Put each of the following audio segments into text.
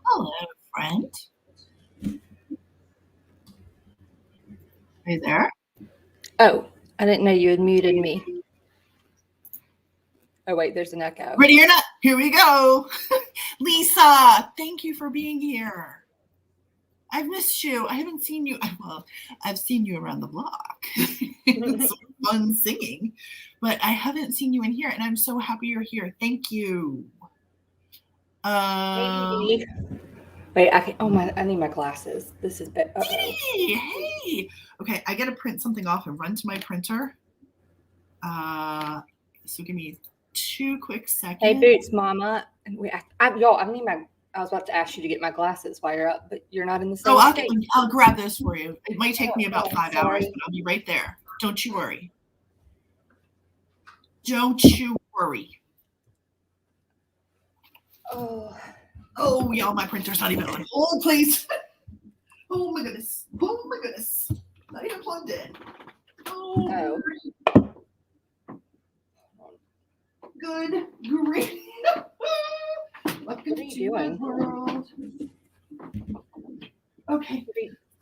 Hello, friend. Are you there? Oh, I didn't know you had muted me. Oh, wait, there's an echo. Ready or not? Here we go. Lisa, thank you for being here. I've missed you. I haven't seen you. Well, I've seen you around the block. It's fun singing, but I haven't seen you in here, and I'm so happy you're here. Thank you. Wait, I need my glasses. This is bad. Hey. Okay, I gotta print something off and run to my printer. So give me 2 quick seconds. Hey, Boots, Mama. I was about to ask you to get my glasses while you're up, but you're not in the same state. I'll grab those for you. It might take me about 5 hours, but I'll be right there. Don't you worry. Don't you worry. Oh, y'all, my printer's not even on hold, please. Oh my goodness. Not even plugged in. Oh. Good grief. What are you doing? World. Okay.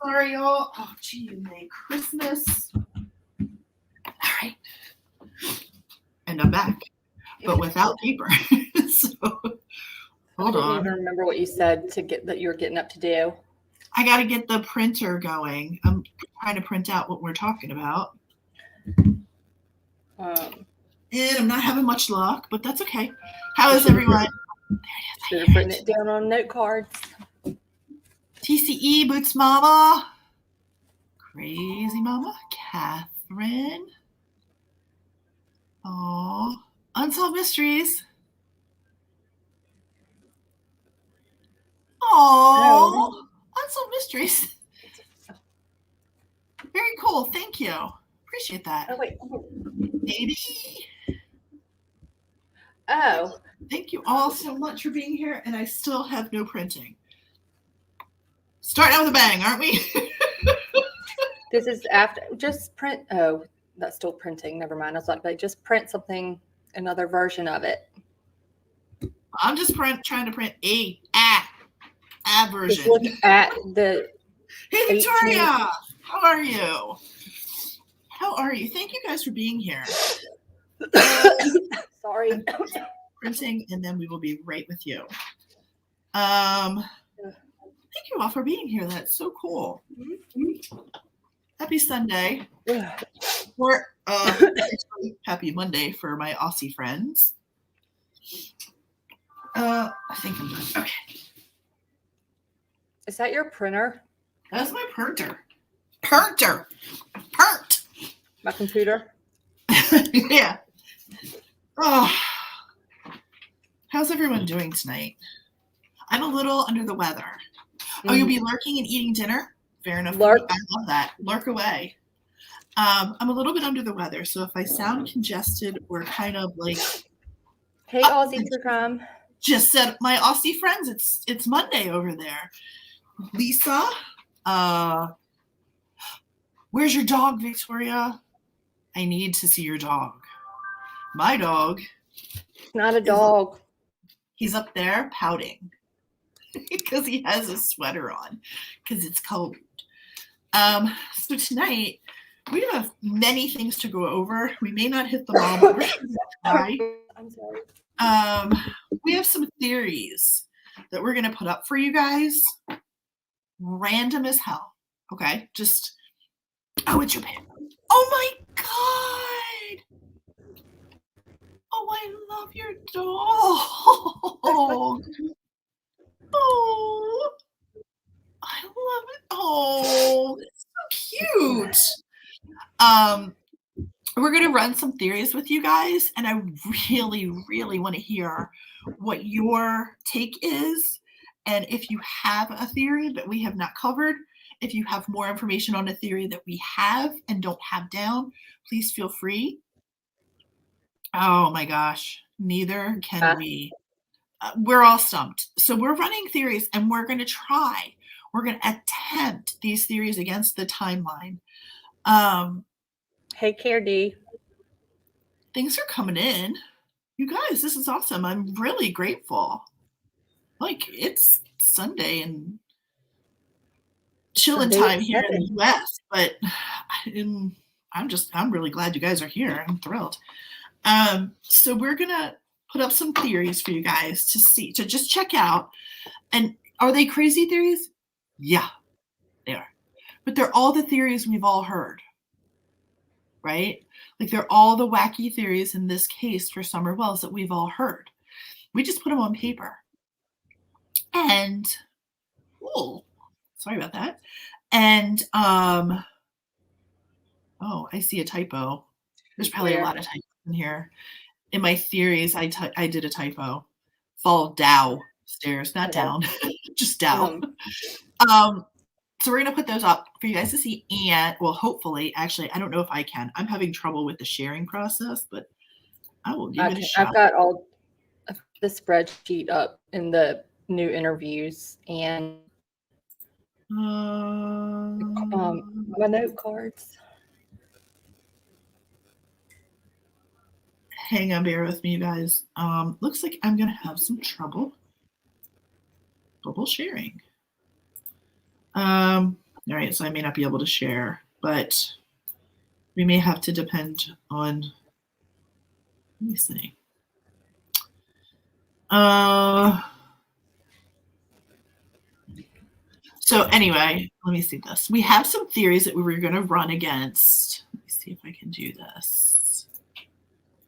Sorry, y'all. Oh, gee, Merry Christmas. All right. And I'm back, but without paper. So, hold on. I don't even remember what you said that you were getting up to do. I got to get the printer going. I'm trying to print out what we're talking about. And I'm not having much luck, but that's okay. How is everyone? Should have written it down on note cards. TCE, Boots Mama. Crazy Mama. Catherine. Oh, Unsolved Mysteries. Oh, Unsolved Mysteries. Very cool. Thank you. Appreciate that. Oh, wait. Maybe. Oh. Thank you all so much for being here, and I still have no printing. Starting out with a bang, aren't we? This is after. Just print. Oh, that's still printing. Never mind. I was like, just print something, another version of it. I'm just trying to print a version. Just look at the. Hey, Victoria. How are you? Thank you guys for being here. Sorry. Printing, and then we will be right with you. Thank you all for being here. That's so cool. Happy Sunday. Or happy Monday for my Aussie friends. I think I'm done. Okay. Is that your printer? That's my printer. My computer? Yeah. Oh. How's everyone doing tonight? I'm a little under the weather. Oh, you'll be lurking and eating dinner? Fair enough. Lurk. I love that. Lurk away. I'm a little bit under the weather, so if I sound congested or kind of like... Hey, Aussie Tricom. Just said my Aussie friends, it's Monday over there. Lisa, where's your dog, Victoria? I need to see your dog. my dog. Not a dog. He's up there pouting because he has a sweater on because it's cold. So tonight we have many things to go over. We may not hit them all, but we're going to try. I'm sorry. We have some theories that we're going to put up for you guys. Random as hell. Okay, just it's your pen. Oh my god! Oh, I love your dog. Oh, I love it. Oh, it's so cute. We're going to run some theories with you guys, and I really, really want to hear what your take is. And if you have a theory that we have not covered, if you have more information on a theory that we have and don't have down, please feel free. Oh my gosh, neither can we. We're all stumped. So we're running theories, and we're going to try. We're going to attempt these theories against the timeline. Hey, KRD. Things are coming in. You guys, this is awesome. I'm really grateful. Like, it's Sunday and chilling time here in the US, but I'm really glad you guys are here. I'm thrilled. So we're gonna put up some theories for you guys to just check out. And are they crazy theories? Yeah, they are. But they're all the theories we've all heard, right? Like, they're all the wacky theories in this case for Summer Wells that we've all heard. We just put them on paper. And, sorry about that. And, I see a typo. There's probably a lot of typos in here. In my theories, I did a typo. Fall downstairs, not down, just down. So we're going to put those up for you guys to see. And, well, hopefully, actually, I don't know if I can. I'm having trouble with the sharing process, but I will give it a shot. I've got all the spreadsheet up in the new interviews and my note cards. Hang on, bear with me, you guys. Looks like I'm going to have some trouble sharing. All right, so I may not be able to share, but we may have to depend on, let me see. So anyway, let me see this. We have some theories that we were going to run against. Let me see if I can do this.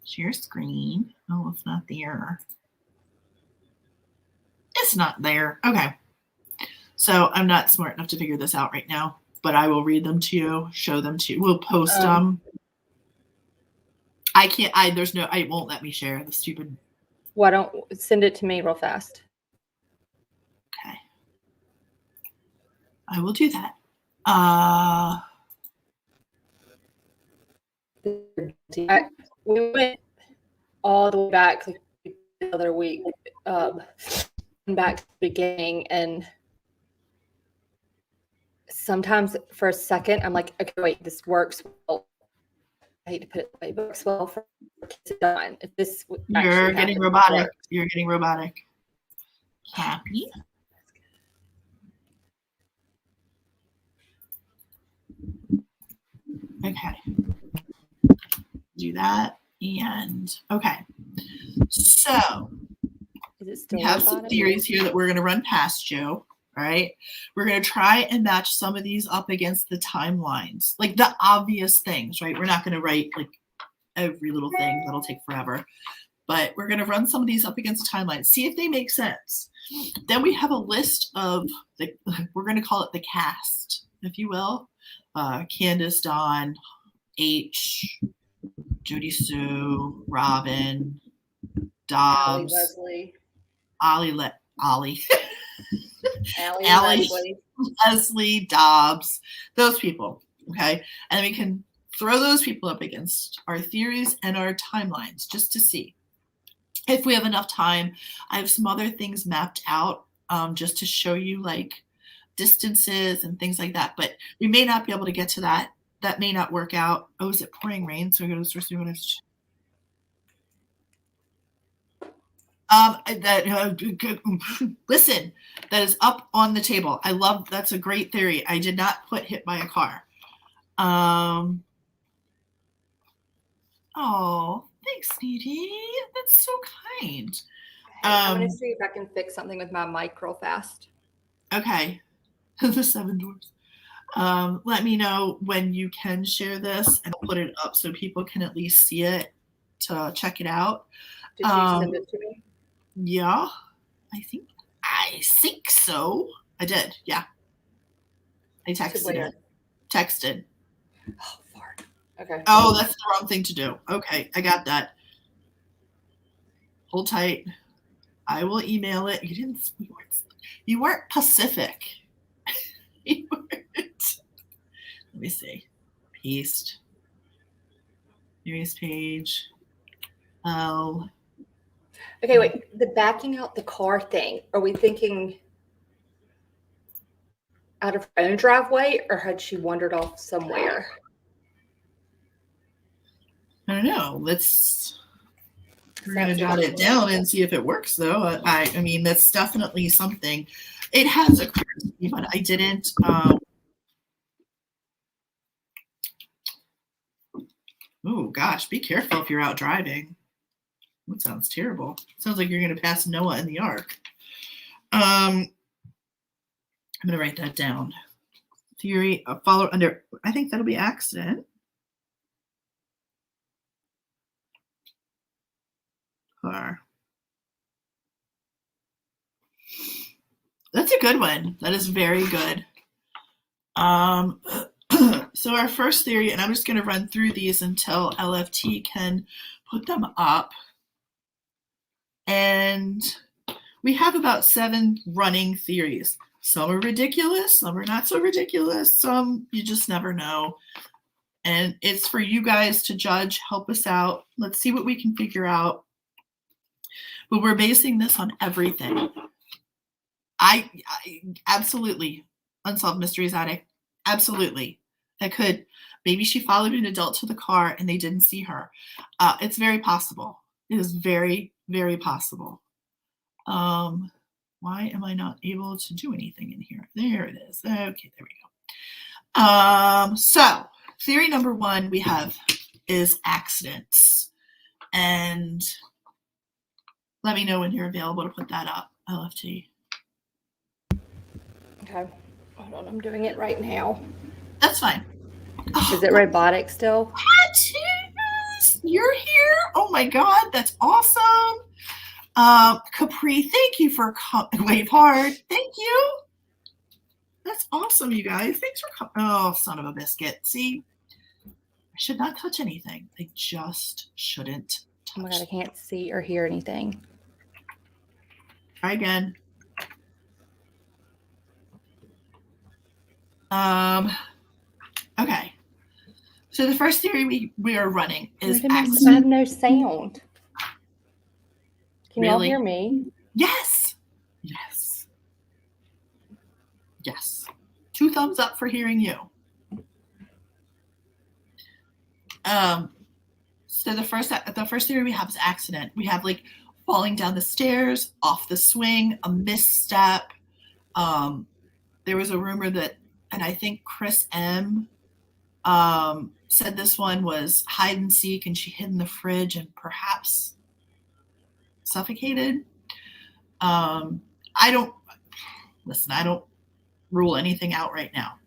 Share screen. Oh, it's not there. It's not there. Okay. So I'm not smart enough to figure this out right now, but I will read them to you, show them to you. We'll post them. I can't, I won't let me share the stupid. Why don't send it to me real fast? Okay. I will do that. We went all the way back like the other week, back to the beginning, and sometimes for a second I'm like, okay, wait, this works well. I hate to put it that way, but it works well for kids done. If this you're getting robotic. You're getting robotic. Happy. Okay. Do that. And okay. So we have some theories here that we're going to run past you. All right. We're going to try and match some of these up against the timelines, like the obvious things, right? We're not going to write like every little thing. That'll take forever. But we're going to run some of these up against the timelines, see if they make sense. Then we have a list of we're going to call it the cast, if you will. Candace, Dawn, H, Jodie Sue, Robin, Dobbs, Allie, Leslie, Dobbs, those people. Okay. And we can throw those people up against our theories and our timelines just to see. If we have enough time, I have some other things mapped out just to show you like distances and things like that, but we may not be able to get to that. That may not work out. Oh, is it pouring rain? So we're going to Listen, that is up on the table. I love, that's a great theory. I did not put hit by a car. Oh, thanks, Needy. That's so kind. I'm going to see if I can fix something with my mic real fast. Okay. The 7 doors. Let me know when you can share this and put it up so people can at least see it to check it out. Did you send it to me? Yeah, I think so. I did. Yeah. I texted it. Texted. Oh, fart. Okay. Oh, that's the wrong thing to do. Okay, I got that. Hold tight. I will email it. You weren't Pacific. You weren't. Let me see. Paste. Erase page. Oh. Okay, wait. The backing out the car thing. Are we thinking out of her own driveway, or had she wandered off somewhere? I don't know. We're going to jot it down and see if it works, though. I mean, that's definitely something. It has occurred to me, but I didn't. Oh, gosh. Be careful if you're out driving. That sounds terrible. Sounds like you're going to pass Noah in the Ark. I'm going to write that down. Theory, follow under, I think that'll be accident. Car. That's a good one. That is very good. So our first theory, and I'm just going to run through these until LFT can put them up. And we have about 7 running theories. Some are ridiculous, some are not so ridiculous, some you just never know. And it's for you guys to judge, help us out. Let's see what we can figure out. But we're basing this on everything. I absolutely, Unsolved Mysteries Attic, absolutely. That could, maybe she followed an adult to the car and they didn't see her. It's very possible. It is very, very possible. Why am I not able to do anything in here? There it is. Okay, there we go. So theory number 1 we have is accidents. And let me know when you're available to put that up, LFT. Okay. Hold on, I'm doing it right now. That's fine. Is it robotic still? You're here? Oh my God, that's awesome. Capri, thank you for wave hard. Thank you. That's awesome, you guys. Thanks for coming. Oh, son of a biscuit. See, I should not touch anything. I just shouldn't touch. Oh my God, I can't see or hear anything. Try again. Okay. So the first theory we are running is accident. I have no sound. Can y'all hear me? Yes. Yes. Yes. 2 thumbs up for hearing you. So the first theory we have is accident. We have like falling down the stairs, off the swing, a misstep. There was a rumor that, and I think Chris M said this one was hide and seek and she hid in the fridge and perhaps suffocated. I don't rule anything out right now.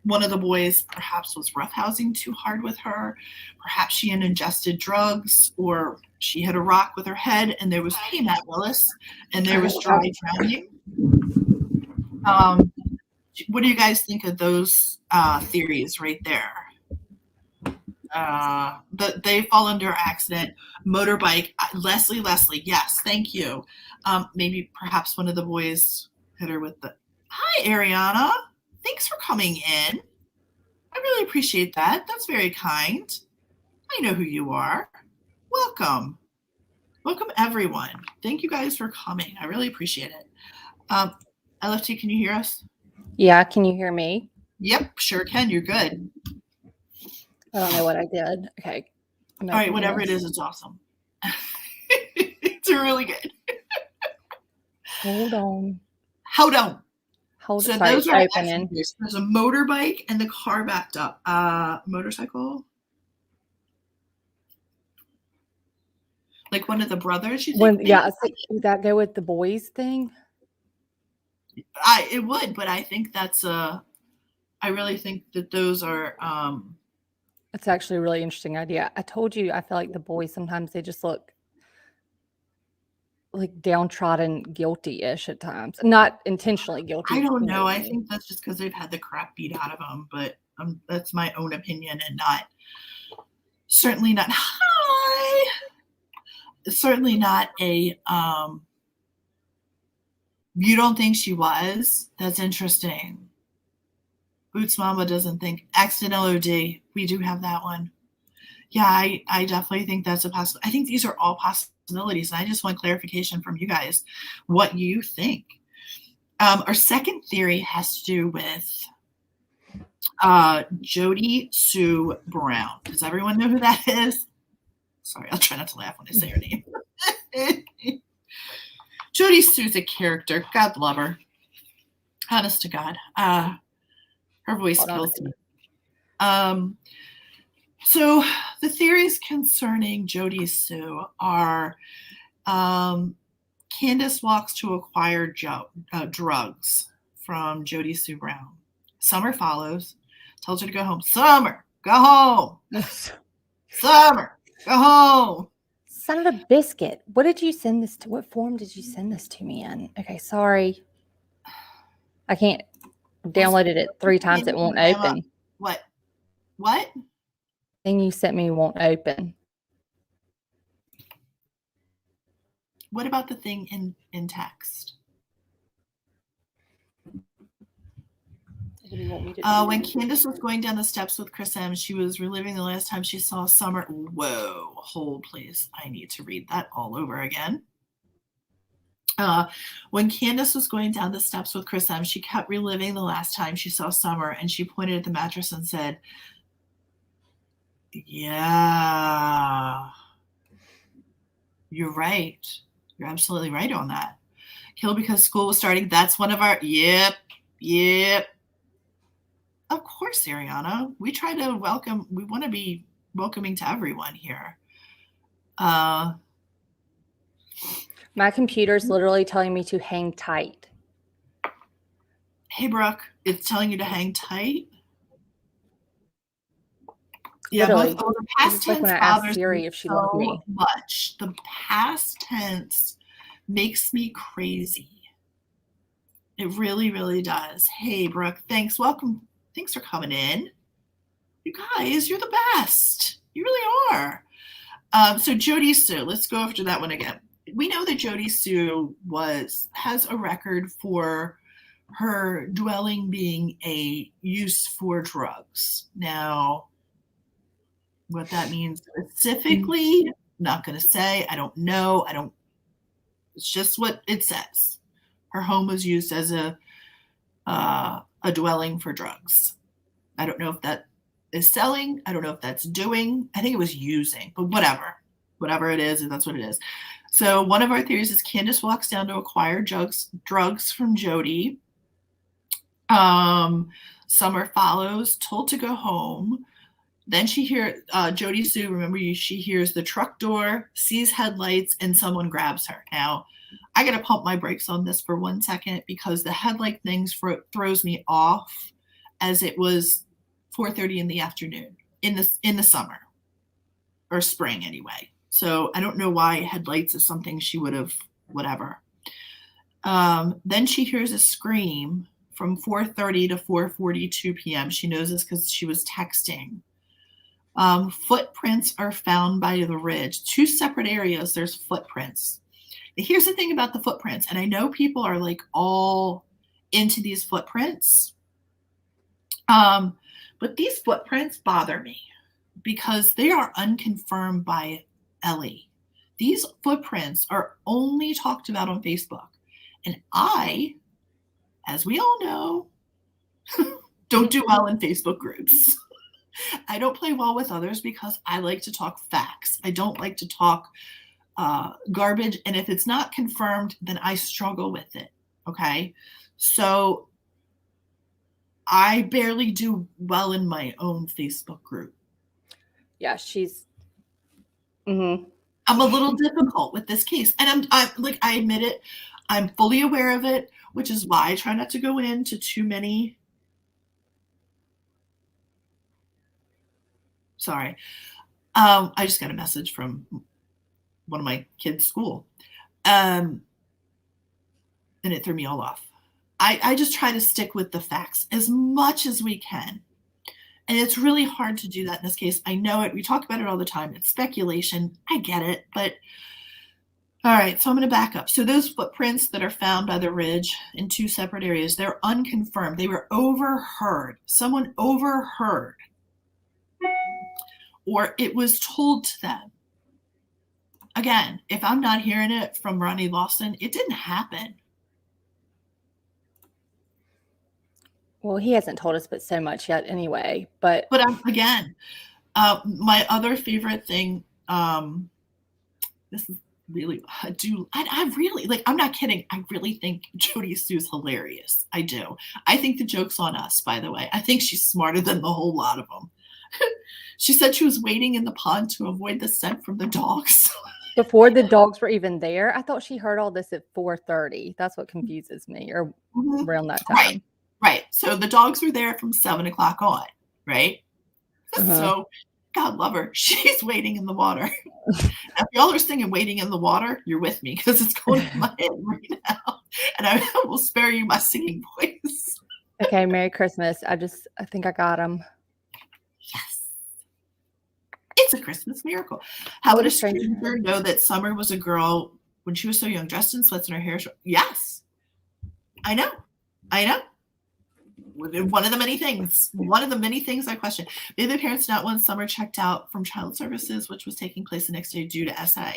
One of the boys perhaps was roughhousing too hard with her. Perhaps she had ingested drugs, or she hit a rock with her head and there was, hey, Matt Willis, and there was dry drowning. What do you guys think of those theories right there? They fall under accident. Motorbike, Leslie, yes, thank you. Maybe perhaps one of the boys hit her with the, hi, Ariana. Thanks for coming in. I really appreciate that. That's very kind. I know who you are. Welcome. Welcome, everyone. Thank you guys for coming. I really appreciate it. LFT, can you hear us? Yeah, can you hear me? Yep, sure can. You're good. I don't know what I did. Okay. All right, whatever it is, it's awesome. It's a They're really good. Hold on. Hold on. Hold So sorry, those it's are opening. there's a motorbike and the car backed up. Motorcycle. Like one of the brothers, you think? Would that go with the boys thing? It would, but I think I really think that those are It's actually a really interesting idea. I told you I feel like the boys sometimes they just look like downtrodden, guilty-ish at times. Not intentionally guilty. I don't know. what I think that's just because they've had the crap beat out of them, but that's my own opinion and certainly not certainly not a you don't think she was? That's interesting. Boots Mama doesn't think. Accident LOD. We do have that one. Yeah, I definitely think that's a possibility. I think these are all possibilities, and I just want clarification from you guys what you think. Our second theory has to do with Jodie Sue Brown. Does everyone know who that is? Sorry, I'll try not to laugh when I say her name. Jodie Sue's a character. God love her. Honest to God. Her voice kills me. So the theories concerning Jodie Sue are Candace walks to acquire drugs from Jodie Sue Brown. Summer follows, tells her to go home. Summer, go home. Summer, go home. Son of a biscuit. What did you send this to? What form did you send this to me in? Okay, sorry. I can't. Downloaded it 3 times. It won't open. What? Thing you sent me won't open. What about the thing in text? What do you want me to do? When Candace was going down the steps with Chris M, she was reliving the last time she saw Summer. Whoa, hold please. I need to read that all over again. When Candace was going down the steps with Chris M, she kept reliving the last time she saw Summer, and she pointed at the mattress and said, yeah, you're right. You're absolutely right on that. Killed because school was starting. That's one of our, yep. Of course, Ariana. We try to we want to be welcoming to everyone here. My computer's literally telling me to hang tight. Hey, Brooke, it's telling you to hang tight? Yeah, literally. The past tense when I bothers asked Siri me if she so loved me. much. The past tense makes me crazy. It really, really does. Hey, Brooke, thanks. Welcome. Thanks for coming in. You guys, you're the best. You really are. So Jodie Sue, let's go after that one again. We know that Jodie Sue has a record for her dwelling being a use for drugs. Now, what that means specifically, not going to say. I don't know. It's just what it says. Her home was used as a dwelling for drugs. I don't know if that is selling. I don't know if that's doing. I think it was using, but whatever it is, that's what it is. So one of our theories is Candace walks down to acquire drugs from Jodie. Summer follows, told to go home. Then she hears Jodie Sue. Remember, she hears the truck door, sees headlights, and someone grabs her. Now, I got to pump my brakes on this for 1 second because the headlight things throws me off, as it was 4:30 in the afternoon in the summer or spring anyway. So I don't know why headlights is something she would have whatever. Then she hears a scream from 4:30 to 4:42 p.m. She knows this because she was texting. Footprints are found by the ridge. 2 separate areas, there's footprints. Here's the thing about the footprints, and I know people are like all into these footprints, but these footprints bother me because they are unconfirmed by Ellie. These footprints are only talked about on Facebook, and I, as we all know, don't do well in Facebook groups. I don't play well with others because I like to talk facts. I don't like to talk garbage. And if it's not confirmed, then I struggle with it. Okay. So I barely do well in my own Facebook group. Yeah, she's. Mm-hmm. I'm a little difficult with this case. And I'm like, I admit it. I'm fully aware of it, which is why I try not to go into too many. Sorry. I just got a message from one of my kids' school. And it threw me all off. I just try to stick with the facts as much as we can. And it's really hard to do that in this case. I know it. We talk about it all the time. It's speculation. I get it. But all right, so I'm going to back up. So those footprints that are found by the ridge in 2 separate areas, they're unconfirmed. They were overheard. Someone overheard. Or it was told to them. Again, if I'm not hearing it from Ronnie Lawson, it didn't happen. Well, he hasn't told us but so much yet anyway. But again, my other favorite thing, this is really, I really, like, I'm not kidding. I really think Jodie Sue's hilarious. I do. I think the joke's on us, by the way. I think she's smarter than the whole lot of them. She said she was waiting in the pond to avoid the scent from the dogs. Before the dogs were even there, I thought she heard all this at 4:30. That's what confuses me, or around that time. Right. So the dogs were there from 7 o'clock on, right? So God love her. She's waiting in the water. If y'all are singing Waiting in the Water, you're with me because it's going in my head right now. And I will spare you my singing voice. Okay, Merry Christmas. I think I got them. Yes. It's a Christmas miracle. How would a stranger know that Summer was a girl when she was so young, dressed in sweats and her hair short? Yes. I know. One of the many things I question. Maybe the parents not want Summer checked out from child services, which was taking place the next day due to SA.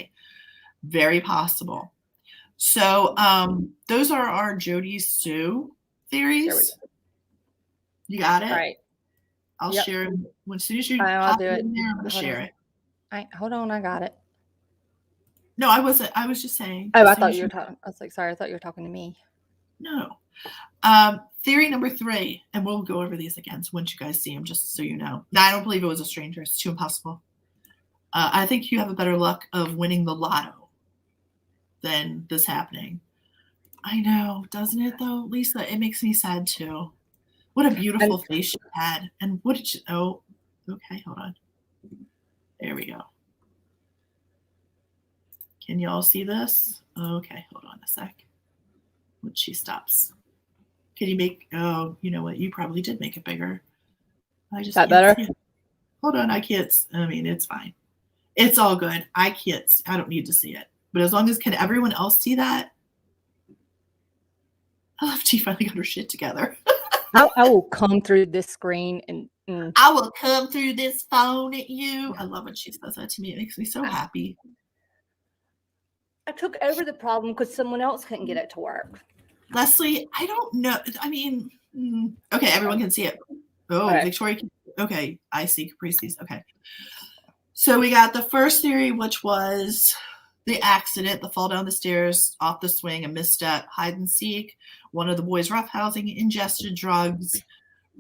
Very possible. So those are our Jodie Sue theories. You got it? All right. I'll share them. As soon as you I'll do it. in there, I'm going to share it. Hold on, I got it. No, I wasn't. I was just saying. Oh, I thought you were talking. I was like, sorry, I thought you were talking to me. No. Theory number 3, and we'll go over these again once you guys see them, just so you know. Now, I don't believe it was a stranger. It's too impossible. I think you have a better luck of winning the lotto than this happening. I know, doesn't it, though, Lisa? It makes me sad, too. What a beautiful face she had. And what did she... Oh, okay, hold on. There we go. Can you all see this? Okay, hold on a sec. When she stops. Can you make... Oh, you know what? You probably did make it bigger. I just... That better? Hold on, I can't... I mean, it's fine. It's all good. I don't need to see it. But as long as... Can everyone else see that? I love she finally got her shit together. I will come through this screen and I will come through this phone at you. I love when she says that to me. It makes me so happy. I took over the problem because someone else couldn't get it to work. Leslie, I don't know. I mean, okay, everyone can see it. Oh, right. Victoria. Okay, I see Caprices. Okay. So we got the first theory, which was the accident, the fall down the stairs, off the swing, a misstep, hide and seek, one of the boys roughhousing, ingested drugs,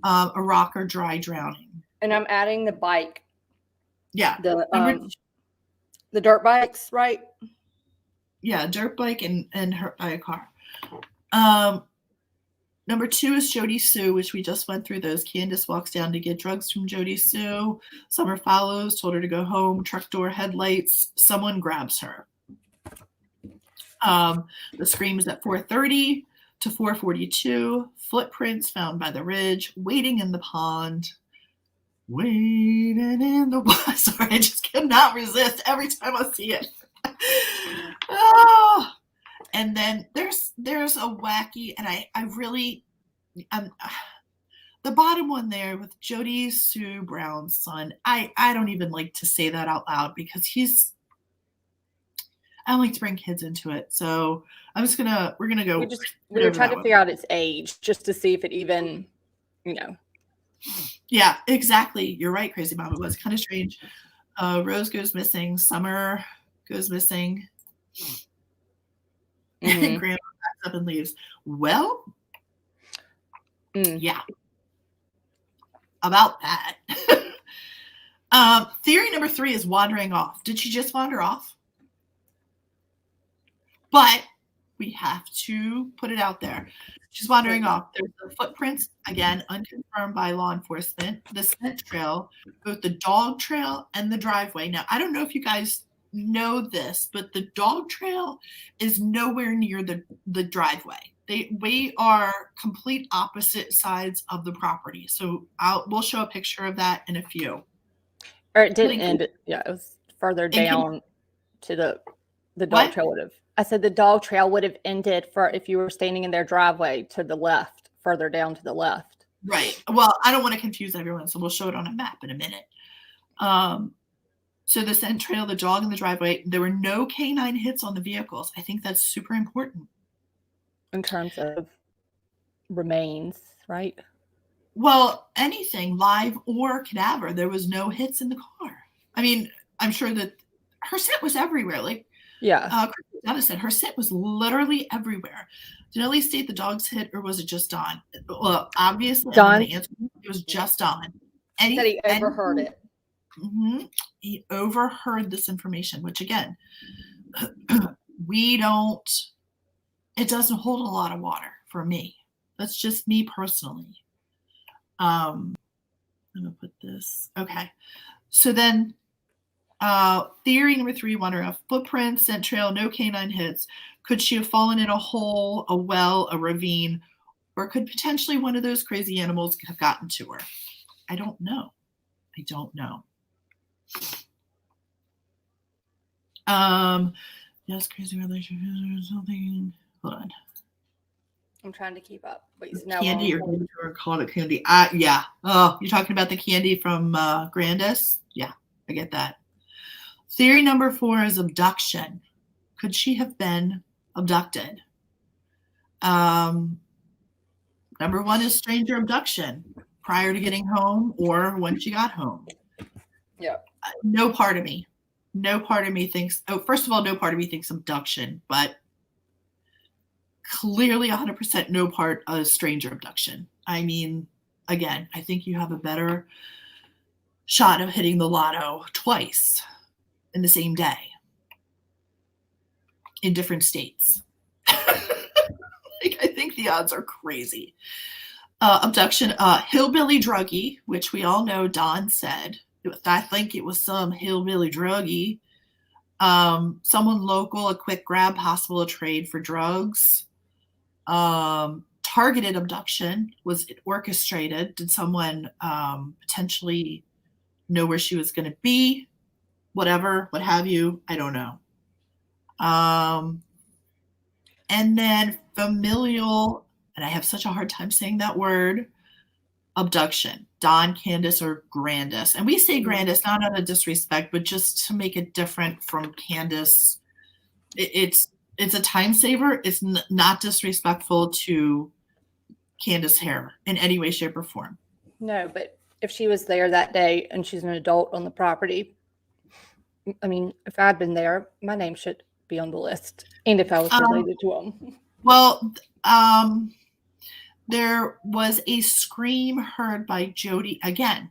a rocker, dry drowning. And I'm adding the bike. Yeah. The dirt bikes, right? Yeah, dirt bike and hurt by a car. Number 2 is Jodie Sue, which we just went through those. Candace walks down to get drugs from Jodie Sue. Summer follows, told her to go home. Truck door headlights. Someone grabs her. The scream is at 4:30 to 4:42. Footprints found by the ridge. Waiting in the pond. Waiting in the pond. Sorry, I just cannot resist every time I see it. Oh. And then there's a wacky, and I really, the bottom one there with Jodie Sue Brown's son. I don't even like to say that out loud because I don't like to bring kids into it. So we're gonna go. We were trying to figure out its age just to see if it even, Yeah, exactly. You're right, Crazy Mom. It was kind of strange. Rose goes missing. Summer goes missing. Mhm. And grandma packs up and leaves. Well, yeah. About that. Theory number 3 is wandering off. Did she just wander off? But we have to put it out there. She's wandering off. There's the footprints, again, unconfirmed by law enforcement, the scent trail, both the dog trail and the driveway. Now, I don't know if you guys know this, but the dog trail is nowhere near the driveway. We are complete opposite sides of the property. So we'll show a picture of that in a few. Or it didn't end. Yeah, it was further down to the dog trail would have. I said the dog trail would have ended for if you were standing in their driveway to the left, further down to the left. Right. Well, I don't want to confuse everyone, so we'll show it on a map in a minute. So the scent trail, the dog in the driveway, there were no canine hits on the vehicles. I think that's super important. In terms of remains, right? Well, anything, live or cadaver, there was no hits in the car. I mean, I'm sure that her scent was everywhere. Like, yeah. Donna said her scent was literally everywhere. Did Ellie state the dog's hit, or was it just Dawn? Well, obviously, Dawn. It was just Dawn. He said he overheard it. Mm-hmm, he overheard this information, which again, it doesn't hold a lot of water for me. That's just me personally. I'm gonna put this. Okay. So then theory number 3, wandering off. Footprints, scent trail, no canine hits. Could she have fallen in a hole, a well, a ravine, or could potentially one of those crazy animals have gotten to her? I don't know. Yes, crazy relationship or something. Hold on. I'm trying to keep up. Candy or called it candy. Yeah. Oh, you're talking about the candy from Grandis? Yeah, I get that. Theory number 4 is abduction. Could she have been abducted? Number 1 is stranger abduction prior to getting home or when she got home. Yeah. No part of me thinks, first of all, no part of me thinks abduction, but clearly 100% no part of stranger abduction. I mean, again, I think you have a better shot of hitting the lotto twice in the same day in different states. I think the odds are crazy. Abduction, hillbilly druggie, which we all know Dawn said. I think it was some hillbilly druggie. Someone local, a quick grab, possible a trade for drugs. Targeted abduction, was it orchestrated? Did someone potentially know where she was going to be? Whatever, what have you, I don't know. And then familial, and I have such a hard time saying that word, abduction. Dawn, Candace, or Grandis. And we say Grandis not out of disrespect, but just to make it different from Candace. It's a time saver. It's not disrespectful to Candace Hare in any way, shape, or form. No, but if she was there that day and she's an adult on the property, I mean, if I'd been there, my name should be on the list. And if I was related to them. Well, there was a scream heard by Jodie. Again,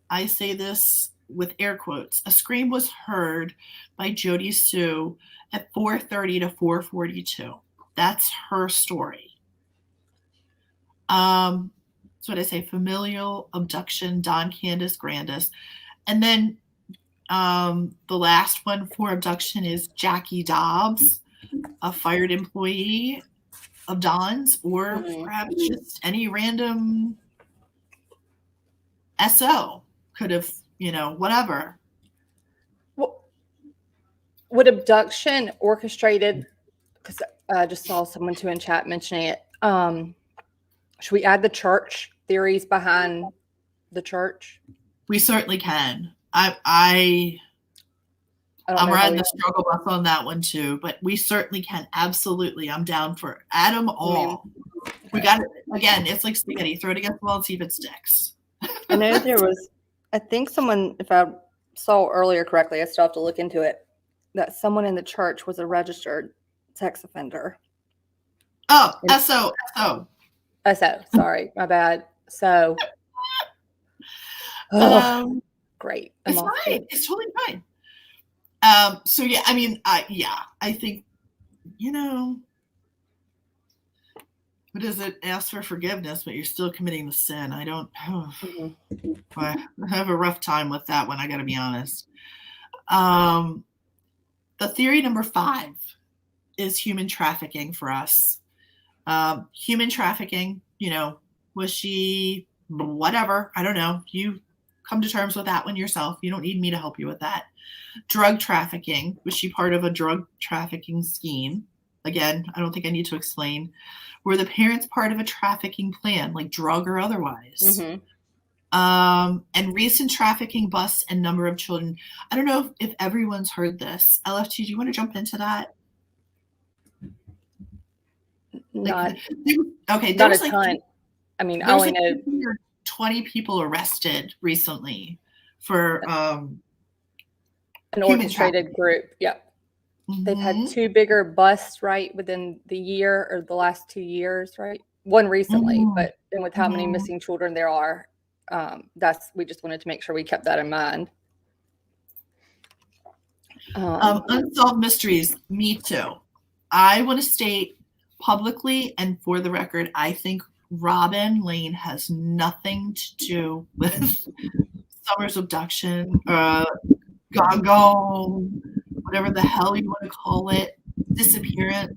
I say this with air quotes. A scream was heard by Jodie Sue at 4:30 to 4:42. That's her story. So what I say, familial, abduction, Dawn, Candace, Grandis. And then the last one for abduction is Jackie Dobbs, a fired employee of Dawn's, or perhaps just any random SO could have, whatever. Would abduction orchestrated, because I just saw someone too in chat mentioning it, should we add the church theories behind the church? We certainly can. I'm riding the struggle bus on that one too, but we certainly can. Absolutely. I'm down for add them all. We got it. Again, it's like spaghetti. Throw it against the wall and see if it sticks. I know I think someone, if I saw earlier correctly, I still have to look into it, that someone in the church was a registered sex offender. Oh, SO. Sorry, my bad. So, great. It's fine. It's totally fine. So yeah, I mean, I think, what is it? Ask for forgiveness, but you're still committing the sin. I don't. I have a rough time with that one. I got to be honest. The theory number 5 is human trafficking for us. Human trafficking, was she whatever? I don't know. You come to terms with that one yourself. You don't need me to help you with that. Drug trafficking, was she part of a drug trafficking scheme? Again, I don't think I need to explain. Were the parents part of a trafficking plan, like drug or otherwise? And recent trafficking busts and number of children. I don't know if everyone's heard this. LFT, do you want to jump into that? Not okay. Not a ton. I mean, I only know 20 people arrested recently for an orchestrated group. Yep. They've had 2 bigger busts, right, within the year or the last 2 years, right? One recently, but and with how many missing children there are, we just wanted to make sure we kept that in mind. Unsolved mysteries, me too. I want to state publicly and for the record, I think Robin Lane has nothing to do with Summer's abduction, Gago, whatever the hell you want to call it, disappearance.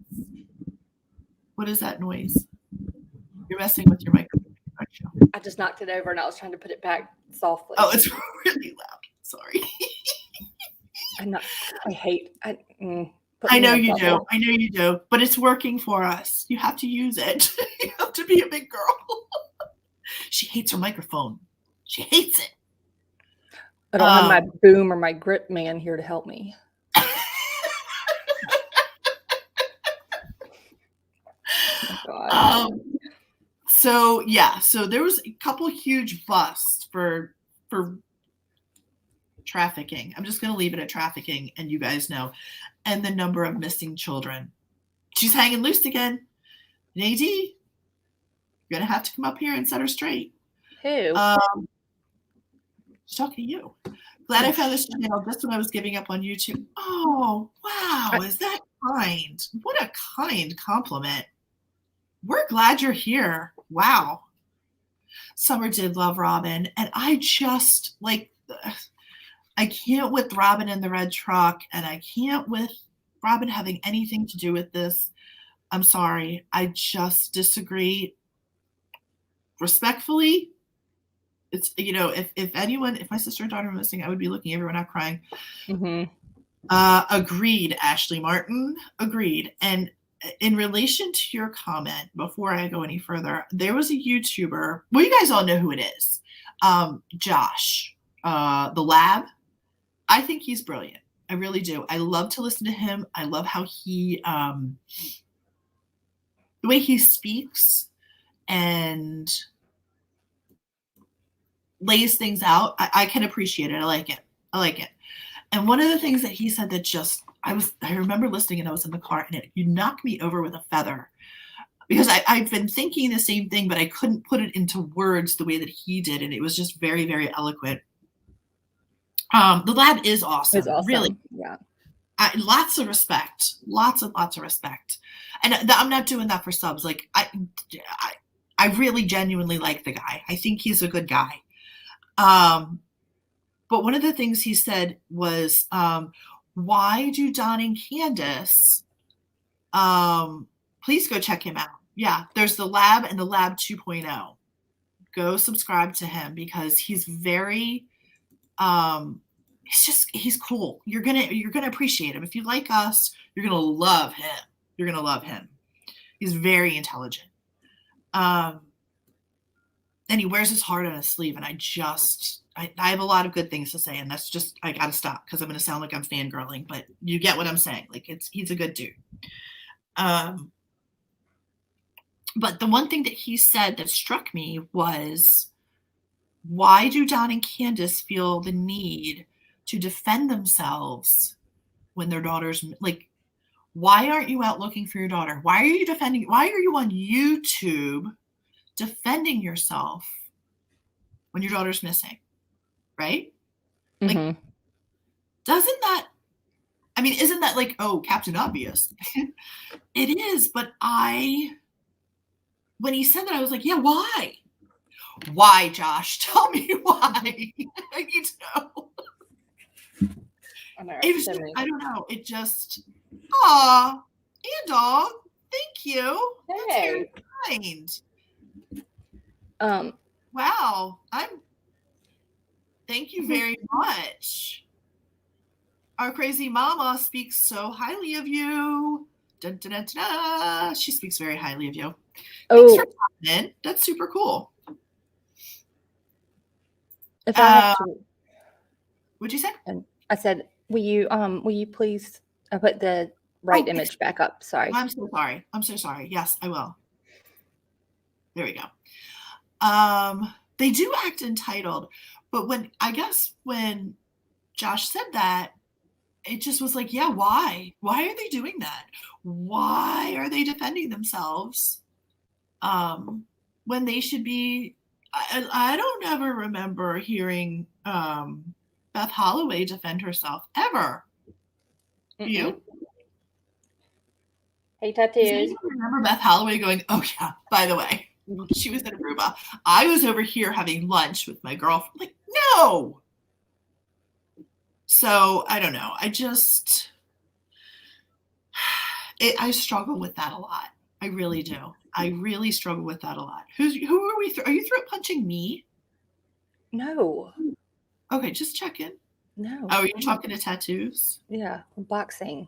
What is that noise? You're messing with your microphone, aren't you? I just knocked it over and I was trying to put it back softly. Oh, it's really loud. Sorry. I know you do. I know you do. But it's working for us. You have to use it. You have to be a big girl. She hates her microphone. She hates it. I don't have my boom or my grip man here to help me. So there was a couple huge busts for trafficking. I'm just going to leave it at trafficking, and you guys know. And the number of missing children. She's hanging loose again. Nadie, you're going to have to come up here and set her straight. Who? She's talking to you. Glad I found this channel just when I was giving up on YouTube. Oh, wow. Is that kind? What a kind compliment. We're glad you're here. Wow. Summer did love Robin. And I just, I can't with Robin in the red truck, and I can't with Robin having anything to do with this. I'm sorry. I just disagree. Respectfully, it's, if my sister and daughter were listening, I would be looking everyone out crying. Agreed, Ashley Martin. Agreed. And in relation to your comment, before I go any further, there was a YouTuber. Well, you guys all know who it is. Josh, the Lab. I think he's brilliant. I really do. I love to listen to him. I love how he, the way he speaks and lays things out. I can appreciate it. I like it. And one of the things that he said that just, I remember listening and I was in the car and you knocked me over with a feather, because I've been thinking the same thing, but I couldn't put it into words the way that he did. And it was just very, very eloquent. The Lab is awesome. Really. Yeah. Lots of respect. Lots of respect. And I'm not doing that for subs. I really genuinely like the guy. I think he's a good guy. But one of the things he said was, why do Don and Candace, please go check him out. Yeah, there's the Lab and the Lab 2.0. Go subscribe to him because he's very, he's cool. You're gonna appreciate him. If you like us, you're gonna love him. He's very intelligent. And he wears his heart on his sleeve. And I have a lot of good things to say, and that's just, I gotta stop because I'm gonna sound like I'm fangirling, but you get what I'm saying. He's a good dude. But the one thing that he said that struck me was, why do Don and Candace feel the need to defend themselves when their daughter's like, why aren't you out looking for your daughter? Why are you on YouTube defending yourself when your daughter's missing? Right? Mm-hmm. Like, isn't that like, oh, Captain Obvious? It is, but when he said that, I was like, yeah, why? Why, Josh? Tell me why. I need to know. It was just, I don't know. It just, aw, dog, thank you. That's very kind. Wow. Thank you very much. Our crazy mama speaks so highly of you. Dun, dun, dun, dun, dun. She speaks very highly of you. Thanks for coming in. That's super cool. If I have to, what'd you say? I said, will you please put the right image back up? Sorry. I'm so sorry. Yes, I will. There we go. They do act entitled, but when Josh said that, it just was like, yeah, why? Why are they doing that? Why are they defending themselves? When they should be, I don't ever remember hearing Beth Holloway defend herself ever. Do you? Hey, tattoos. I remember Beth Holloway going, oh yeah, by the way, she was in Aruba. I was over here having lunch with my girlfriend. Like, no. So I don't know. I struggle with that a lot. I really do. I really struggle with that a lot. Who are we? Are you throat punching me? No. Okay, just checking. No. Oh, are you talking to tattoos? Yeah, boxing.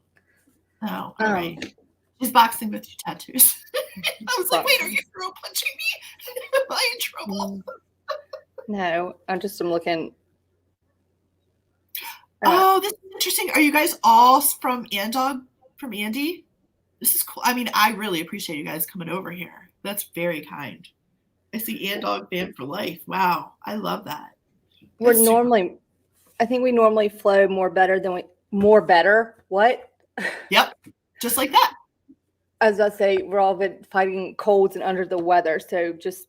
Oh, all right. She's boxing with your tattoos. I was like, wait, are you throat punching me? Am I in trouble? No, I'm looking. Oh, this is interesting. Are you guys all from Andy? This is cool. I mean, I really appreciate you guys coming over here. That's very kind. I see Andog fan for life. Wow, I love that. I think we normally flow more better. What? Yep, just like that. As I say, we're all been fighting colds and under the weather. So just,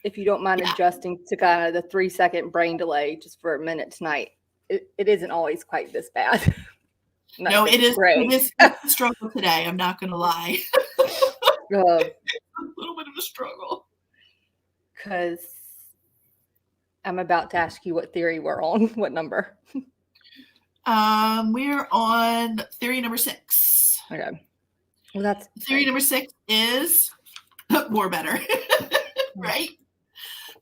if you don't mind adjusting to kind of the 3-second brain delay just for a minute tonight, it isn't always quite this bad. No, it is. It is a struggle today. I'm not going to lie. A little bit of a struggle. Because I'm about to ask you what theory we're on. What number? We're on theory number 6. Okay. Well, that's theory number 6 is more better, right?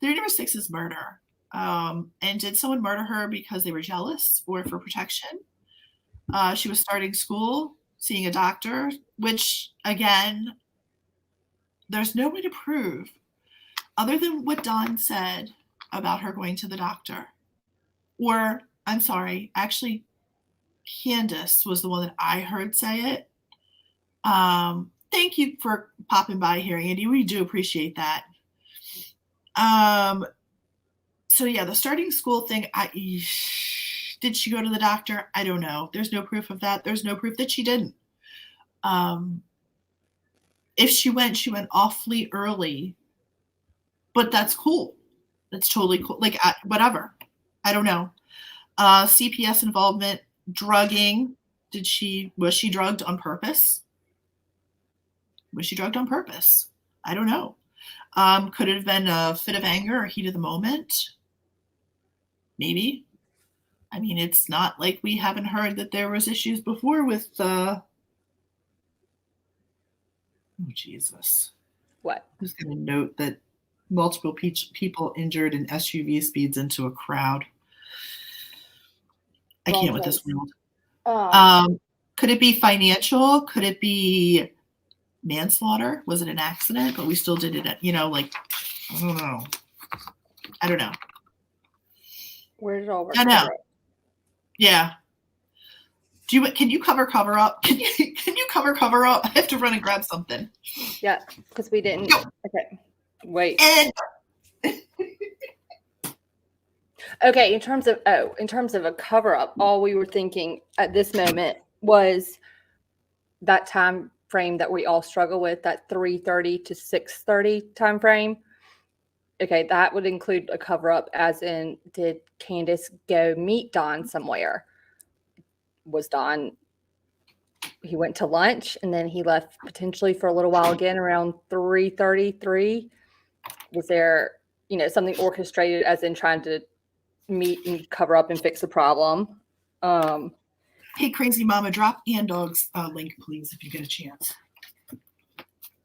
Theory number 6 is murder. And did someone murder her because they were jealous or for protection? She was starting school, seeing a doctor, which, again, there's no way to prove other than what Dawn said about her going to the doctor. Or, I'm sorry, actually, Candace was the one that I heard say it. Thank you for popping by here, Andy. We do appreciate that. So, yeah, the starting school thing, did she go to the doctor? I don't know. There's no proof of that. There's no proof that she didn't. If she went awfully early. But that's cool. That's totally cool. Like, whatever. I don't know. CPS involvement, drugging. Was she drugged on purpose? Was she drugged on purpose? I don't know. Could it have been a fit of anger or heat of the moment? Maybe. I mean, it's not like we haven't heard that there was issues before with oh, Jesus. What? I'm just going to note that multiple people injured in SUV speeds into a crowd. I can't with this world. Could it be financial? Could it be manslaughter? Was it an accident? But we still did it at, like, I don't know. Where did all work? I know. Yeah. Can you cover up? Can you cover up? I have to run and grab something. Yeah, because we didn't. Go. Okay. Wait. And okay, in terms of a cover up, all we were thinking at this moment was that time frame that we all struggle with, that 3:30 to 6:30 time frame. Okay, that would include a cover-up, as in, did Candace go meet Don somewhere? Was Don, he went to lunch and then he left potentially for a little while again around 3:33? Was there, something orchestrated, as in trying to meet and cover up and fix the problem? Hey, Crazy Mama, drop Ann Dog's link, please, if you get a chance.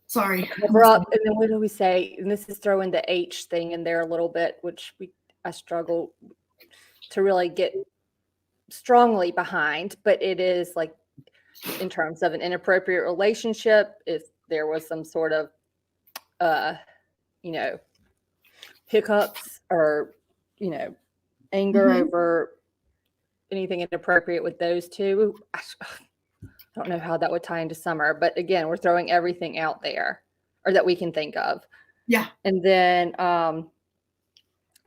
Sorry. Cover up, and then what do we say? And this is throwing the H thing in there a little bit, which I struggle to really get strongly behind, but it is like, in terms of an inappropriate relationship, if there was some sort of, hiccups or, anger over anything inappropriate with those two. I don't know how that would tie into Summer, but again, we're throwing everything out there, or that we can think of. Yeah. And then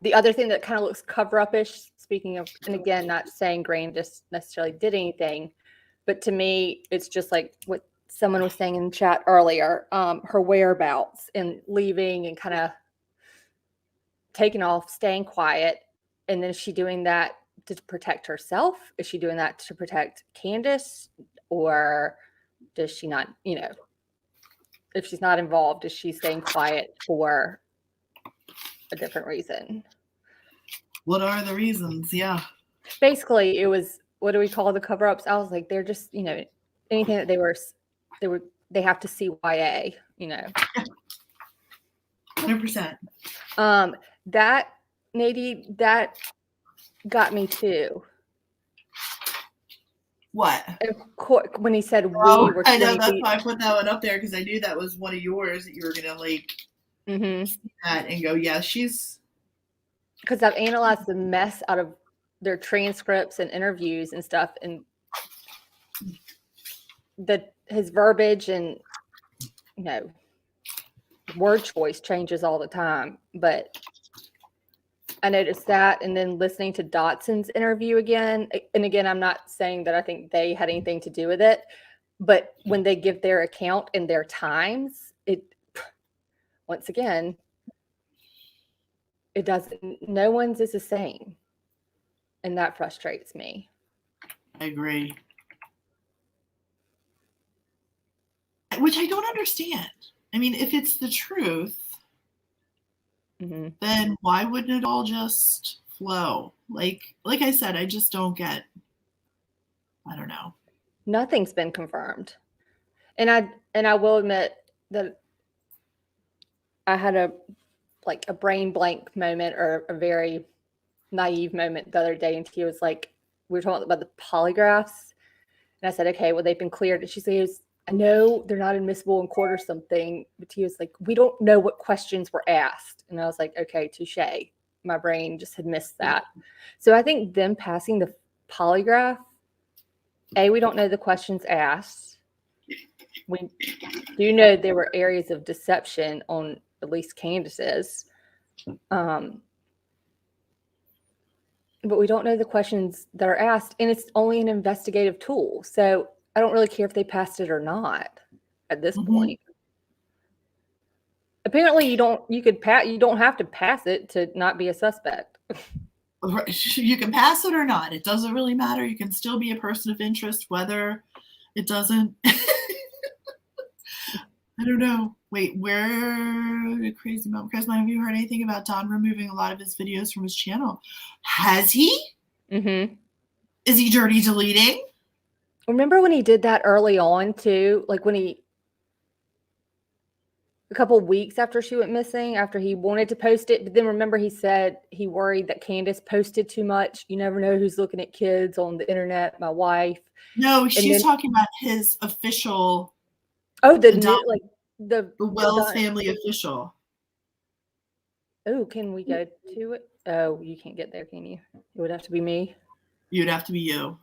the other thing that kind of looks cover-up-ish, speaking of, and again, not saying Grain just necessarily did anything, but to me, it's just like what someone was saying in the chat earlier, her whereabouts and leaving and kind of taking off, staying quiet. And then is she doing that to protect herself? Is she doing that to protect Candace? Or does she not, if she's not involved, is she staying quiet for a different reason? What are the reasons? Yeah. Basically, it was, what do we call the cover-ups? I was like, they're just, anything that they have to CYA, 100%. That, Nadie, that got me too. What? When he said I know, that's why I put that one up there, because I knew that was one of yours that you were gonna see that and go, yeah, she's. Because I've analyzed the mess out of their transcripts and interviews and stuff, and his verbiage and word choice changes all the time. But I noticed that, and then listening to Dotson's interview again, and again, I'm not saying that I think they had anything to do with it, but when they give their account and their times, once again, it doesn't, no one's is the same. And that frustrates me. I agree. Which I don't understand. I mean, if it's the truth, then why wouldn't it all just flow? Like I said, I just don't get, I don't know. Nothing's been confirmed. And I will admit that I had a brain blank moment, or a very naive moment the other day, and he was like, we were talking about the polygraphs, and I said, okay, well, they've been cleared. And she says, I know they're not admissible in court or something, but he was like, we don't know what questions were asked. And I was like, okay, touche. My brain just had missed that. So I think them passing the polygraph, we don't know the questions asked. We do know there were areas of deception on at least Candace's. But we don't know the questions that are asked, and it's only an investigative tool. So I don't really care if they passed it or not at this point. Apparently, you don't have to pass it to not be a suspect. You can pass it or not. It doesn't really matter. You can still be a person of interest, whether it doesn't. I don't know. Wait, where Crazy Mom? Have you heard anything about Don removing a lot of his videos from his channel? Has he? Mm-hmm. Is he dirty deleting? Remember when he did that early on too? Like when a couple of weeks after she went missing, after he wanted to post it, but then remember he said he worried that Candace posted too much. You never know who's looking at kids on the internet. My wife. No, she's talking about his official. Oh, the Wells family official. Oh, can we go to it? Oh, you can't get there, can you? It would have to be me. You'd have to be you.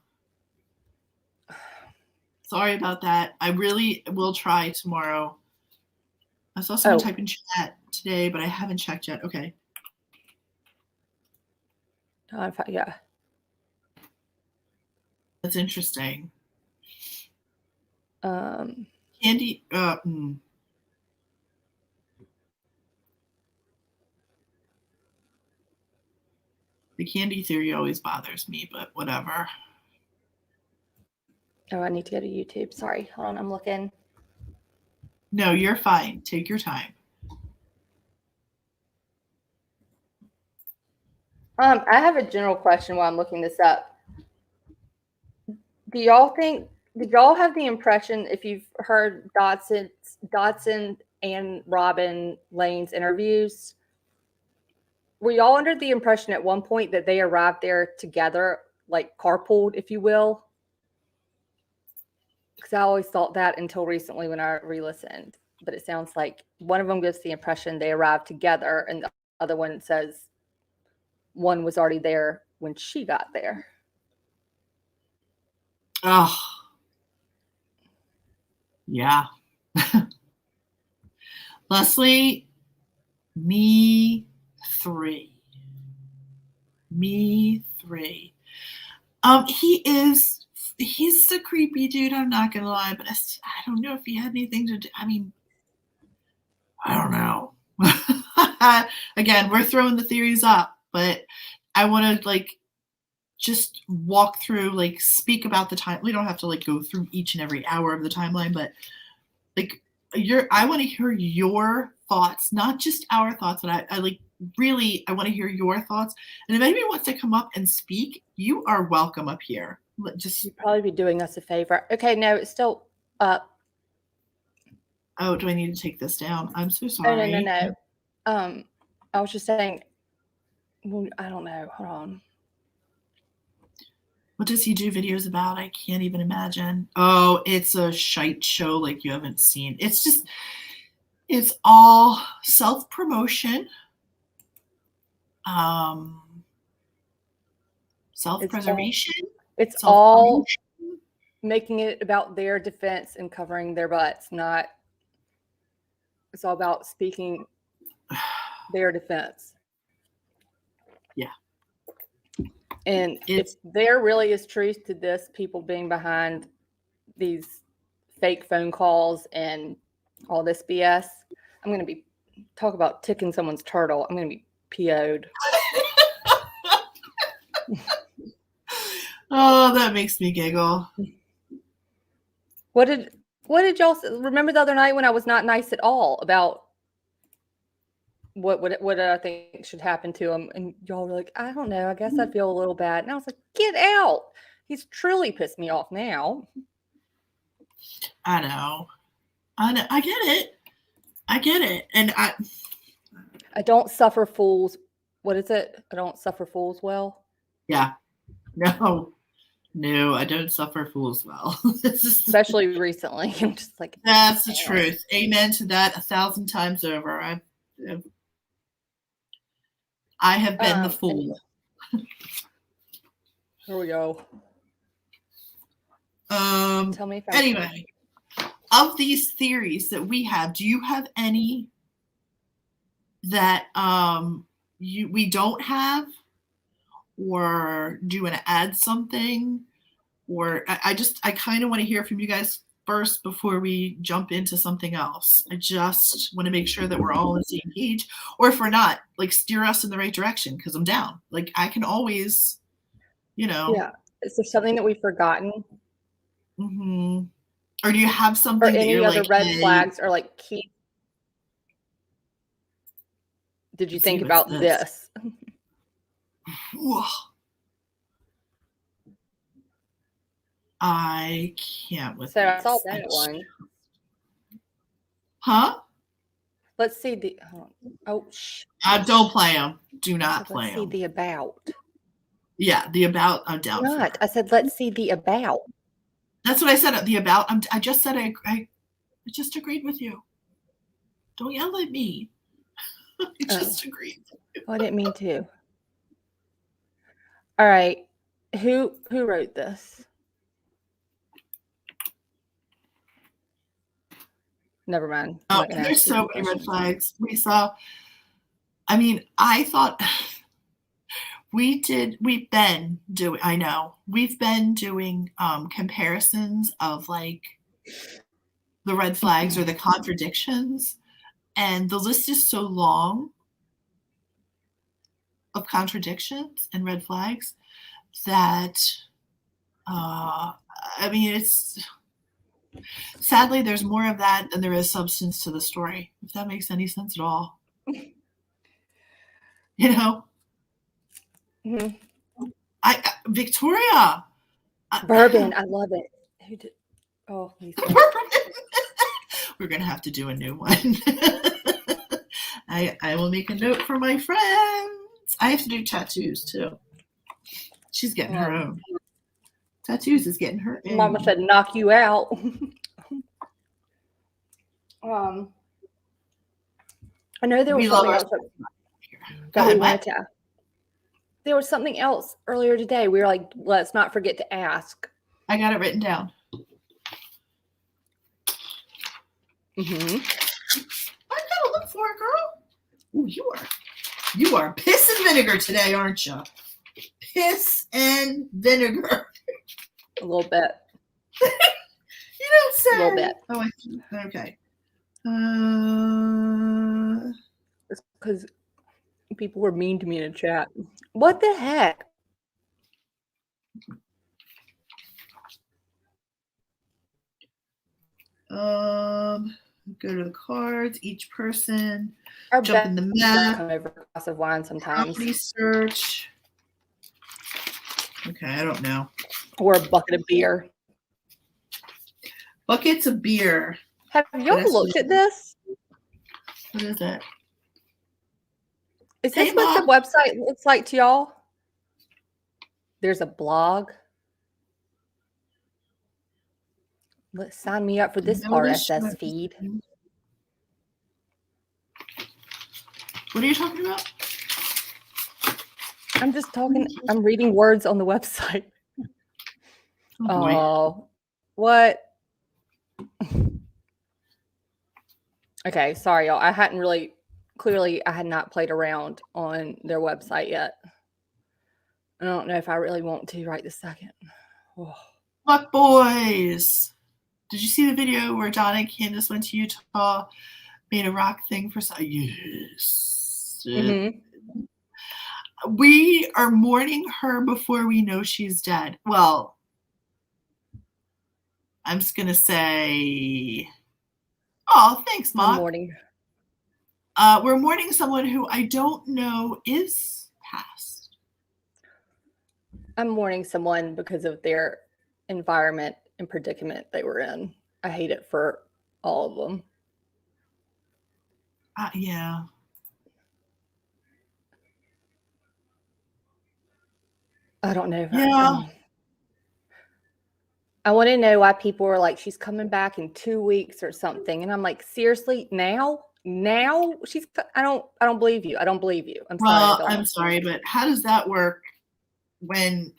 Sorry about that. I really will try tomorrow. I saw someone type in chat today, but I haven't checked yet. Okay. Yeah. That's interesting. Candy. The candy theory always bothers me, but whatever. Oh, I need to go to YouTube. Sorry. Hold on. I'm looking. No, you're fine. Take your time. I have a general question while I'm looking this up. Did y'all have the impression, if you've heard Dotson and Robin Lane's interviews, were y'all under the impression at one point that they arrived there together, like carpooled, if you will? Because I always thought that until recently when I re-listened. But it sounds like one of them gives the impression they arrived together, and the other one says one was already there when she got there. Oh, yeah. Leslie, me three. He's a creepy dude, I'm not gonna lie, but I don't know if he had anything to do. I mean, I don't know. Again, we're throwing the theories up, but I want to just walk through, speak about the time. We don't have to go through each and every hour of the timeline, but I want to hear your thoughts, not just our thoughts, but I want to hear your thoughts. And if anybody wants to come up and speak, you are welcome up here. You'd probably be doing us a favor. Okay, no, it's still up. Oh, do I need to take this down? I'm so sorry. Oh, no. I was just saying, I don't know. Hold on. What does he do videos about? I can't even imagine. Oh, it's a shite show like you haven't seen. It's all self-promotion. Self-preservation. It's all making it about their defense and covering their butts, it's all about speaking their defense. Yeah. And if there really is truth to this, people being behind these fake phone calls and all this BS, I'm going to talk about ticking someone's turtle. I'm going to be PO'd. Oh, that makes me giggle. What did y'all remember the other night when I was not nice at all about what I think should happen to him? And y'all were like, I don't know. I guess I feel a little bad. And I was like, get out. He's truly pissed me off now. I know. I get it. And I don't suffer fools. What is it? I don't suffer fools well. Yeah. No, I don't suffer fools well. Especially recently. I'm just like, that's the truth. Amen to that 1,000 times over. I have been the fool. Here we go. Tell me if anyway, of these theories that we have, do you have any that we don't have? Or do you want to add something? Or I kind of want to hear from you guys first before we jump into something else. I just want to make sure that we're all on the same page. Or if we're not, steer us in the right direction, because I'm down. I can always, Yeah. Is there something that we've forgotten? Mm-hmm. Or do you have something or any other red flags or key? Did you think about this? I can't with so I saw that one. Huh? Let's see the don't play them. Do not play them. Let's see the about. Yeah, the about I'm down for. I said let's see the about. That's what I said. The about. I just said I just agreed with you. Don't yell at me. I just agreed. Well, I didn't mean to. All right. Who wrote this? Never mind. There's so many red flags. We saw. I mean, I thought we've been doing comparisons of the red flags or the contradictions. And the list is so long of contradictions and red flags that, I mean, it's sadly, there's more of that than there is substance to the story, if that makes any sense at all. You know? Victoria. Bourbon, I love it. Who did? Oh, we're gonna have to do a new one. I will make a note for my friends. I have to do tattoos too. She's getting her own. Tattoos is getting her own. Mama said knock you out. I know there was something else that we wanted to. There was something else earlier today. We were like, let's not forget to ask. I got it written down. Mm-hmm. I gotta look for it, girl. Ooh, you are piss and vinegar today, aren't you? Piss and vinegar. A little bit. You don't say. A little bit. Oh, okay. It's because people were mean to me in the chat. What the heck? Go to the cards. Each person. Our jump in the map. Come over a glass of wine sometimes. Property search. Okay, I don't know. Or a bucket of beer. Buckets of beer. Have y'all looked at this? What is it? Is this what the website looks like to y'all? There's a blog. Let's sign me up for this RSS feed. What are you talking about? I'm just talking. I'm reading words on the website. Oh, what? Okay, sorry, y'all. I had not played around on their website yet. I don't know if I really want to right this second. Oh. Luck Boys. Did you see the video where John and Candace went to Utah, made a rock thing for some? Yes. Mm-hmm. We are mourning her before we know she's dead. Well, I'm just going to say, oh, thanks, Mom. Mourning. We're mourning someone who I don't know is passed. I'm mourning someone because of their environment and predicament they were in. I hate it for all of them. Yeah. I don't know. Yeah. I want to know why people are like, she's coming back in 2 weeks or something. And I'm like, seriously, now I don't believe you. I don't believe you. I'm sorry, but how does that work when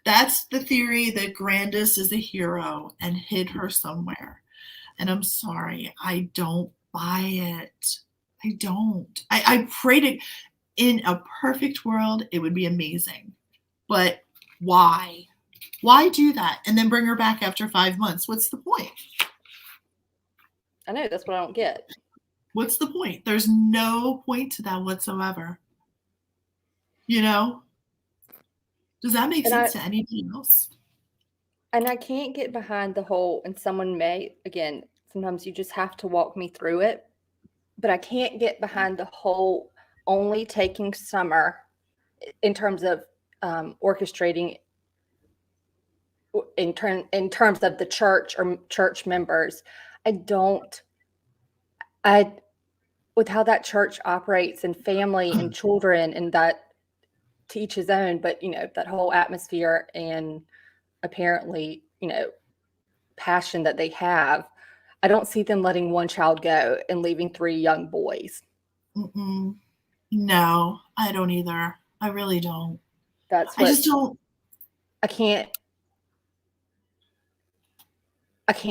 that's the theory that Grandis is a hero and hid her somewhere? And I'm sorry, I don't buy it. I don't. I pray to, in a perfect world, it would be amazing. But why? Why do that and then bring her back after 5 months? What's the point? I know, that's what I don't get. What's the point? There's no point to that whatsoever. You know? Does that make sense to anybody else? And I can't get behind the whole, and someone may, again, sometimes you just have to walk me through it, but I can't get behind the whole only taking Summer in terms of orchestrating in terms of the church or church members. With how that church operates and family and children and that to each his own, but that whole atmosphere and apparently, passion that they have, I don't see them letting one child go and leaving 3 young boys. No, I don't either. I really don't. I just don't. I can't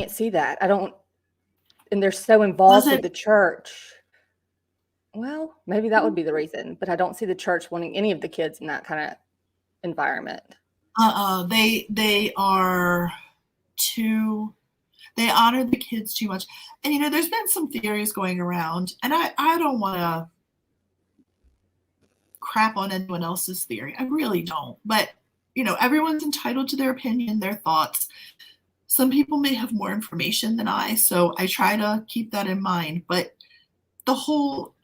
see that. I don't. And they're so involved with the church. Well, maybe that would be the reason, but I don't see the church wanting any of the kids in that kind of environment. They are too. They honor the kids too much. And, you know, there's been some theories going around, and I don't want to crap on anyone else's theory. I really don't. But, you know, everyone's entitled to their opinion, their thoughts. Some people may have more information than I, so I try to keep that in mind. But the whole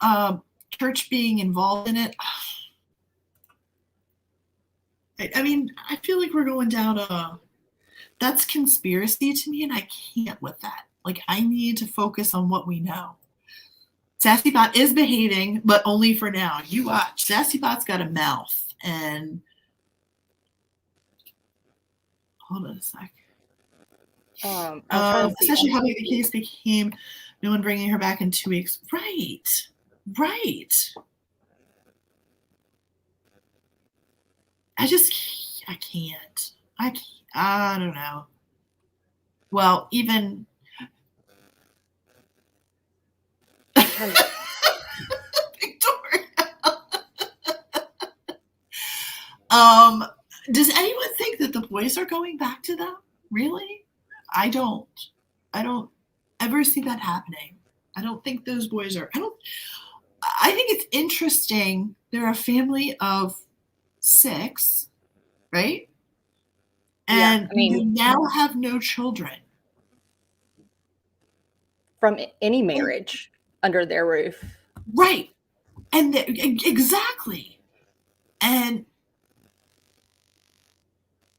church being involved in it, I mean, I feel like we're going down that's conspiracy to me, and I can't with that. Like, I need to focus on what we know. Sassybot is behaving, but only for now. You watch. Sassybot's got a mouth, and hold on a sec. Especially how big the case became. No one bringing her back in 2 weeks. Right. I can't. I don't know. Well, even Victoria. Does anyone think that the boys are going back to them? Really? I don't ever see that happening. I don't think those boys are. I think it's interesting. They're a family of 6, right? And you now have no children from any marriage under their roof. Right. And exactly. And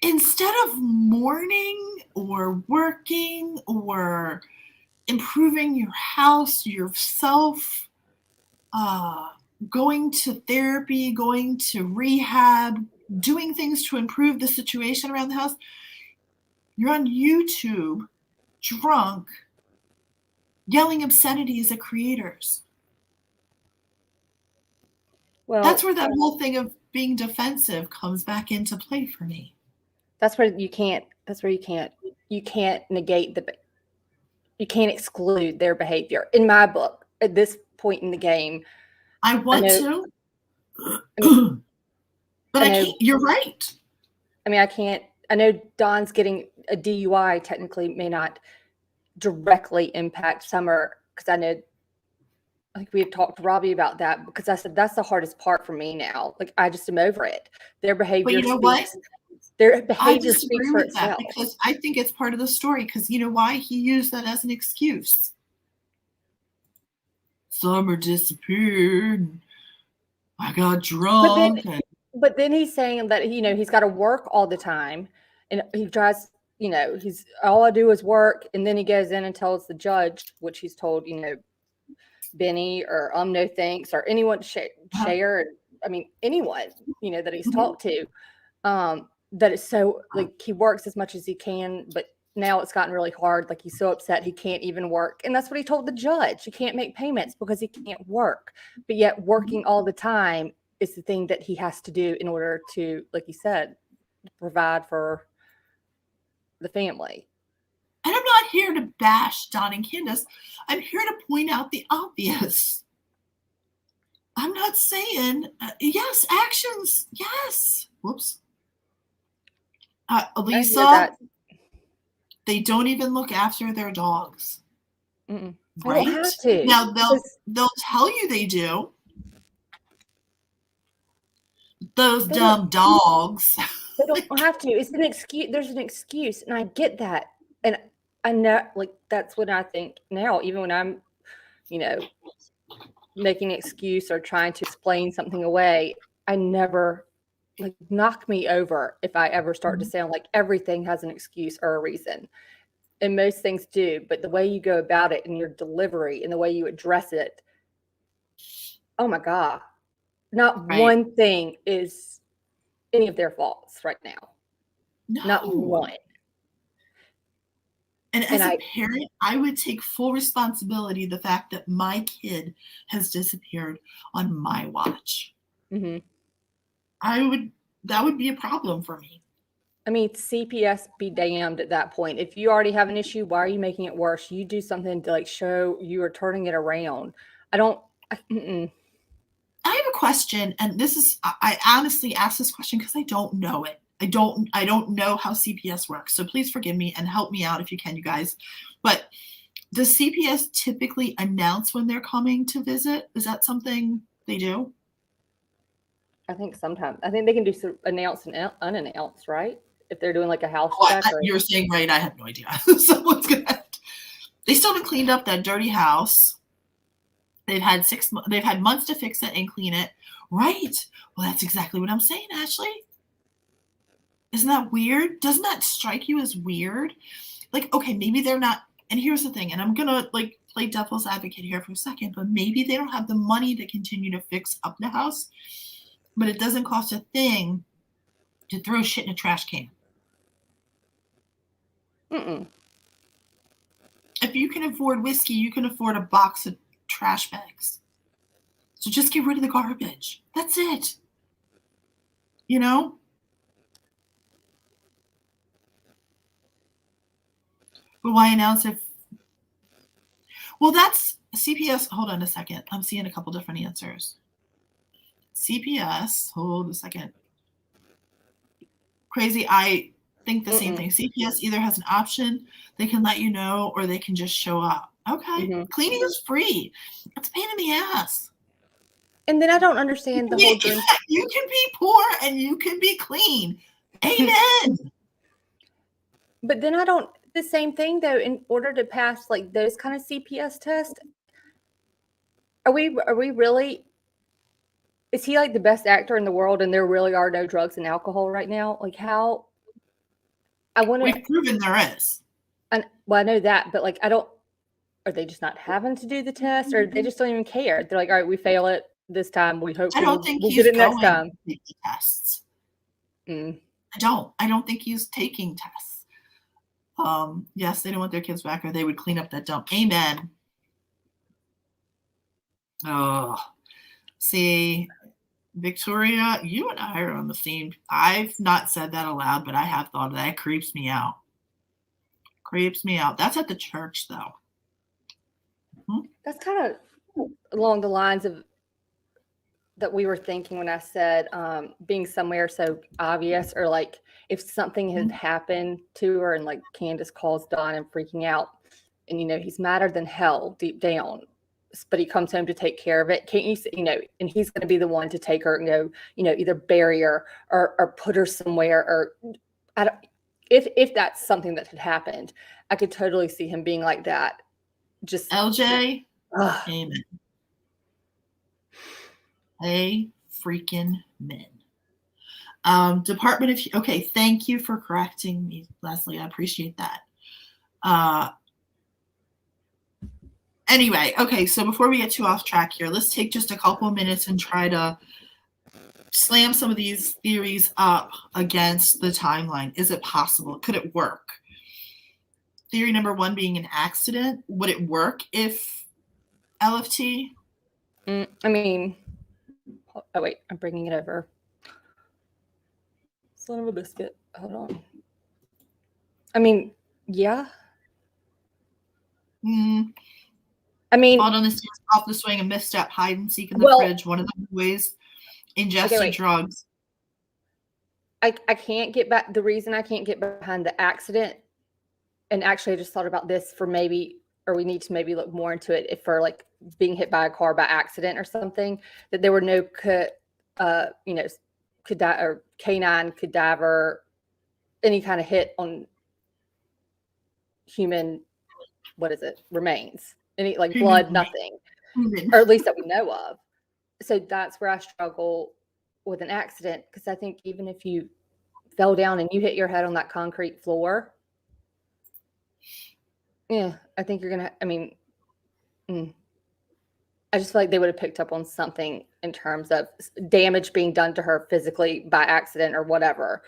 instead of mourning or working or improving your house, yourself, going to therapy, going to rehab, doing things to improve the situation around the house, you're on YouTube, drunk, yelling obscenities at creators. Well, that's where that whole thing of being defensive comes back into play for me. That's where you can't negate you can't exclude their behavior. In my book, at this point in the game, I want to, but I can't. You're right. I mean, I can't. I know Don's getting a DUI technically may not directly impact Summer, because I know, I think we had talked to Robbie about that, because I said that's the hardest part for me now. Like, I just am over it. Their behavior. But you know what? Their behavior speaks for itself. Because I think it's part of the story. Because you know why? He used that as an excuse. Summer disappeared. I got drunk. But then he's saying that, you know, he's got to work all the time, and he tries, you know, he's all I do is work, and then he goes in and tells the judge, which he's told, you know, Benny or no thanks or anyone to share. I mean, anyone, you know, that he's talked to, that it's so, like, he works as much as he can, but now it's gotten really hard. Like, he's so upset he can't even work. And that's what he told the judge. He can't make payments because he can't work. But yet working all the time is the thing that he has to do in order to, like you said, provide for the family. And I'm not here to bash Don and Candace. I'm here to point out the obvious. I'm not saying, yes, actions, yes. Whoops. Lisa, they don't even look after their dogs. Mm-mm. Right? They don't have to. Now, they'll tell you they do. Those dumb dogs. They don't have to. It's an excuse. There's an excuse, and I get that. And I know, like, that's what I think now, even when I'm, you know, making an excuse or trying to explain something away, I never, like, knock me over if I ever start to sound like everything has an excuse or a reason. And most things do, but the way you go about it and your delivery and the way you address it, oh my God, not one thing is any of their faults right now. No. Not one. And as a parent, I would take full responsibility the fact that my kid has disappeared on my watch. Mm-hmm. That would be a problem for me. I mean, CPS be damned at that point. If you already have an issue, why are you making it worse? You do something to, like, show you are turning it around. I have a question, and I honestly asked this question because I don't know it. I don't know how CPS works, so please forgive me and help me out if you can, you guys. But does CPS typically announce when they're coming to visit? Is that something they do? I think sometimes. I think they can do some announced and unannounced, right? If they're doing like a house check. You're saying right. I have no idea. Someone's going to They still haven't cleaned up that dirty house. They've had months to fix it and clean it. Right. Well, that's exactly what I'm saying, Ashley. Isn't that weird? Doesn't that strike you as weird? Like, okay, maybe they're not. And here's the thing, and I'm going to like play devil's advocate here for a second, but maybe they don't have the money to continue to fix up the house, but it doesn't cost a thing to throw shit in a trash can. Mm-mm. If you can afford whiskey, you can afford a box of trash bags. So just get rid of the garbage. That's it. You know? But why announce if... Well, that's CPS. Hold on a second. I'm seeing a couple different answers. CPS. Hold a second. Crazy. I think the same thing. CPS either has an option. They can let you know, or they can just show up. Okay. Cleaning is free. It's a pain in the ass. And then I don't understand the whole thing. You can be poor and you can be clean. Amen. But then I don't... The same thing, though, in order to pass like those kind of CPS tests, are we really, is he like the best actor in the world and there really are no drugs and alcohol right now? Like how, We've proven there is. And well, I know that, but like, are they just not having to do the test, or they just don't even care? They're like, all right, we fail it this time. We hope we'll get it next time. Tests. I don't think he's taking tests. Yes, they don't want their kids back, or they would clean up that dump. Amen. Oh, see, Victoria, you and I are on the same. I've not said that aloud, but I have thought of that. It creeps me out. Creeps me out. That's at the church, though. That's kind of along the lines of that we were thinking when I said being somewhere so obvious, or like if something had happened to her and like Candace calls Don and freaking out, and he's madder than hell deep down, but he comes home to take care of it. Can't you and he's going to be the one to take her and go, either bury her or put her somewhere, or if that's something that had happened, I could totally see him being like that. Just LJ, amen. Hey, freaking men. Department of... Okay, thank you for correcting me, Leslie. I appreciate that. Anyway, okay, so before we get too off track here, let's take just a couple of minutes and try to slam some of these theories up against the timeline. Is it possible? Could it work? Theory number one being an accident. Would it work if LFT? I mean... Oh, wait, I'm bringing it over. Son of a biscuit. Hold on. I mean, yeah. I mean... Fall on the stairs, off the swing, a misstep, hide and seek in the fridge. One of the ways. Ingested drugs. I can't get back... The reason I can't get behind the accident, and actually I just thought about this for maybe... Or we need to maybe look more into it if for like being hit by a car by accident or something, that there were no canine cadaver, any kind of hit on human, remains, any like blood, nothing, or at least that we know of. So that's where I struggle with an accident, because I think even if you fell down and you hit your head on that concrete floor, yeah, I think you're going to, I just feel like they would have picked up on something in terms of damage being done to her physically by accident or whatever.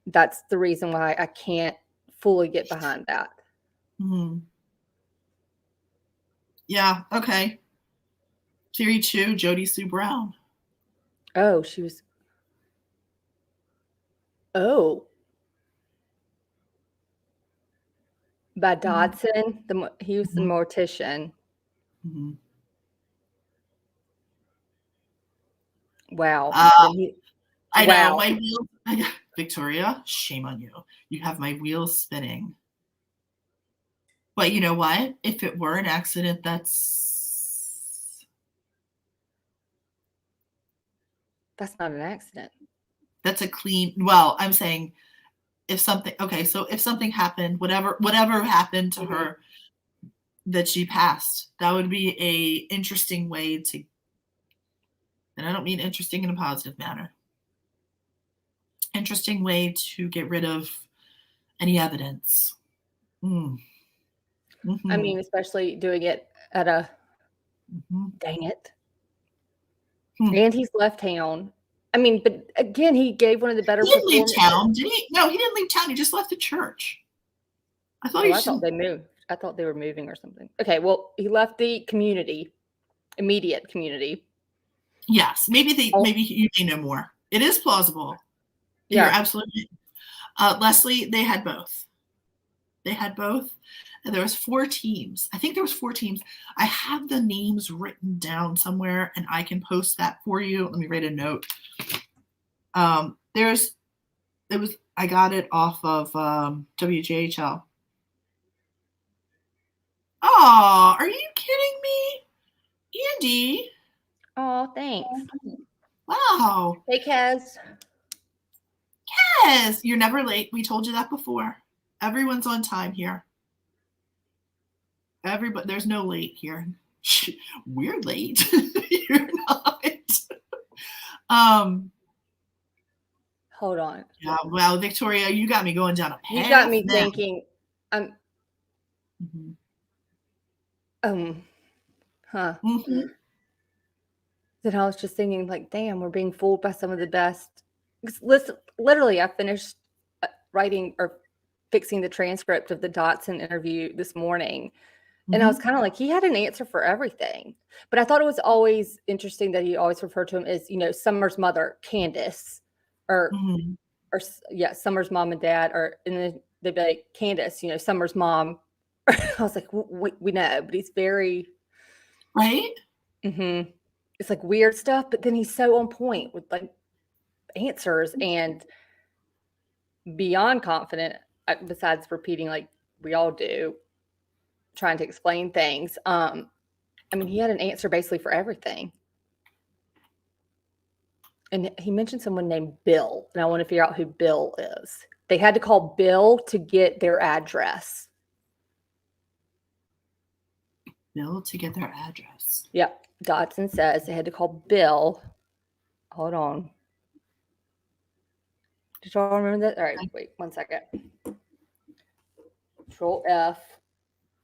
That's the reason why I can't fully get behind that. Yeah, okay. Theory two, Jodie Sue Brown. Oh, she was... Oh. By Dodson, he was the mortician. Wow. I know Victoria, shame on you. You have my wheels spinning. But you know what? If it were an accident, that's not an accident. That's a clean, well, I'm saying if something, okay, so if something happened, whatever happened to her that she passed, that would be a interesting way to, and I don't mean interesting in a positive manner, interesting way to get rid of any evidence. I mean, especially doing it at a, dang it. And he's left town. I mean, but again, he gave one of the better performances. He didn't leave town, did he? No, he didn't leave town. He just left the church. I thought I thought they moved. I thought they were moving or something. Okay, well, he left the community, immediate community. Yes, maybe you may know more. It is plausible. Yeah. You're absolutely. Leslie, they had both. And there was 4 teams. I think there was 4 teams. I have the names written down somewhere, and I can post that for you. Let me write a note. I got it off of WJHL. Oh, are you kidding me? Andy. Oh, thanks. Wow. Hey, Kaz. Yes, you're never late. We told you that before. Everyone's on time here. Everybody, there's no late here. We're late. You're not. Hold on. Yeah, well, Victoria, you got me going down a path. You got me thinking. Then I was just thinking, like, damn, we're being fooled by some of the best. Listen, literally, I finished writing or fixing the transcript of the Dotson interview this morning. And I was kind of like, he had an answer for everything. But I thought it was always interesting that he always referred to him as, Summer's mother, Candace, or Summer's mom and dad, and then they'd be like, Candace, Summer's mom. I was like, we know, but he's very. Right? It's like weird stuff, but then he's so on point with like answers and beyond confident, besides repeating like we all do, trying to explain things. I mean, he had an answer basically for everything. And he mentioned someone named Bill, and I want to figure out who Bill is. They had to call Bill to get their address. Bill to get their address. Yep. Dotson says they had to call Bill. Hold on. Did y'all remember that? All right, wait 1 second. Control F.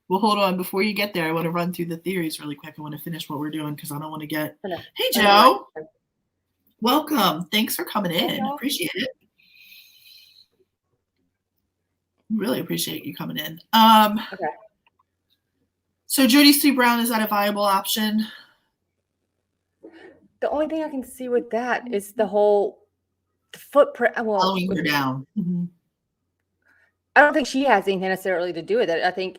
Well, hold on. Before you get there, I want to run through the theories really quick. I want to finish what we're doing because I don't want to get. Hey, Joe. Welcome. Thanks for coming in. Appreciate it. Really appreciate you coming in. Okay. So Jodie Sue Brown, is that a viable option? The only thing I can see with that is the whole footprint. Well, following her down. I don't think she has anything necessarily to do with it. I think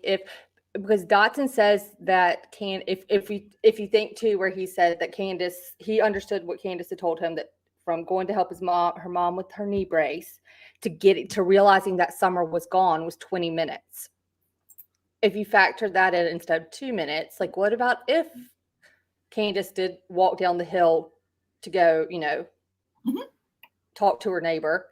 because Dotson says that if you think too, where he said that Candace, he understood what Candace had told him, that from going to help her mom with her knee brace to realizing that Summer was gone was 20 minutes. If you factor that in instead of 2 minutes, like what about if Candace did walk down the hill to go, talk to her neighbor,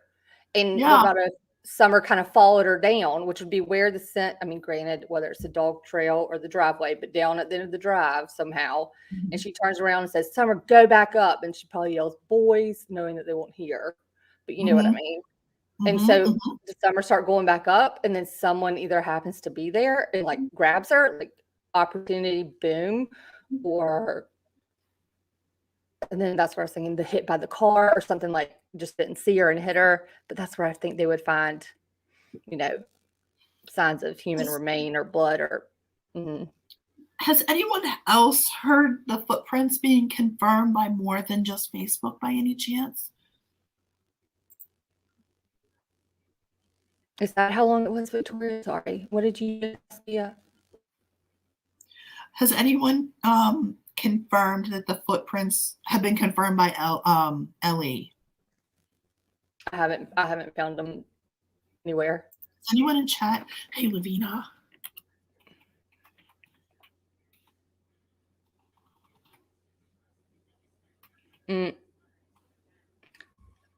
and what about if Summer kind of followed her down, which would be where the scent, I mean, granted, whether it's the dog trail or the driveway, but down at the end of the drive somehow, and she turns around and says, Summer, go back up, and she probably yells, boys, knowing that they won't hear, but you know what I mean. And so does Summer start going back up, and then someone either happens to be there and like grabs her, like opportunity, boom, and then that's where I was thinking the hit by the car or something, like just didn't see her and hit her. But that's where I think they would find, signs of human remain or blood or. Has anyone else heard the footprints being confirmed by more than just Facebook by any chance? Is that how long it was, Victoria? Sorry. What did you ask? Has anyone confirmed that the footprints have been confirmed by Ellie? I haven't found them anywhere. Is anyone in chat? Hey, Lavina.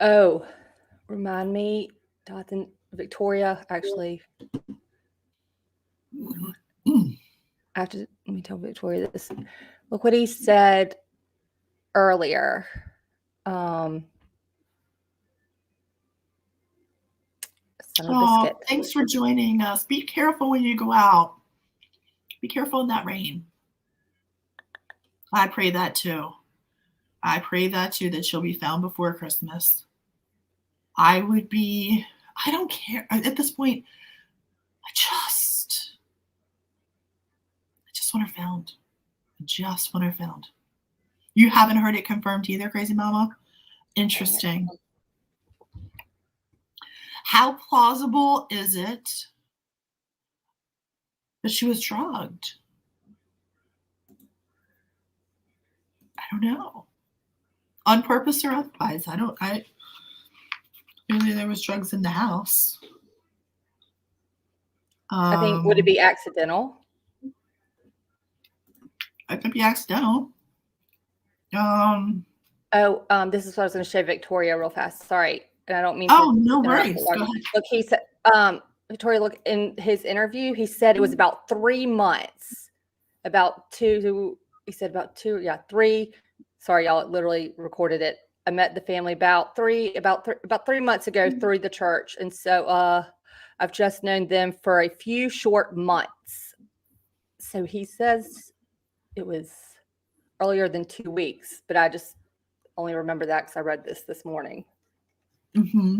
Oh, remind me, Dothan, Victoria, actually. Let me tell Victoria this. Look what he said earlier. Son of a biscuit. Thanks for joining us. Be careful when you go out. Be careful in that rain. I pray that too. That she'll be found before Christmas. I don't care. At this point, I just want her found. You haven't heard it confirmed either, Crazy Mama? Interesting. How plausible is it that she was drugged? I don't know. On purpose or otherwise. Clearly there was drugs in the house. I think, would it be accidental? It could be accidental. This is what I was going to show Victoria real fast. Sorry. And I don't mean no worries. Go ahead. Look, he said, Victoria, look, in his interview, he said it was about 3 months. He said about 2, 3. Sorry, y'all, literally recorded it. I met the family about 3 months ago through the church. And so I've just known them for a few short months. So he says it was earlier than 2 weeks, but I just only remember that because I read this morning. Mm-hmm.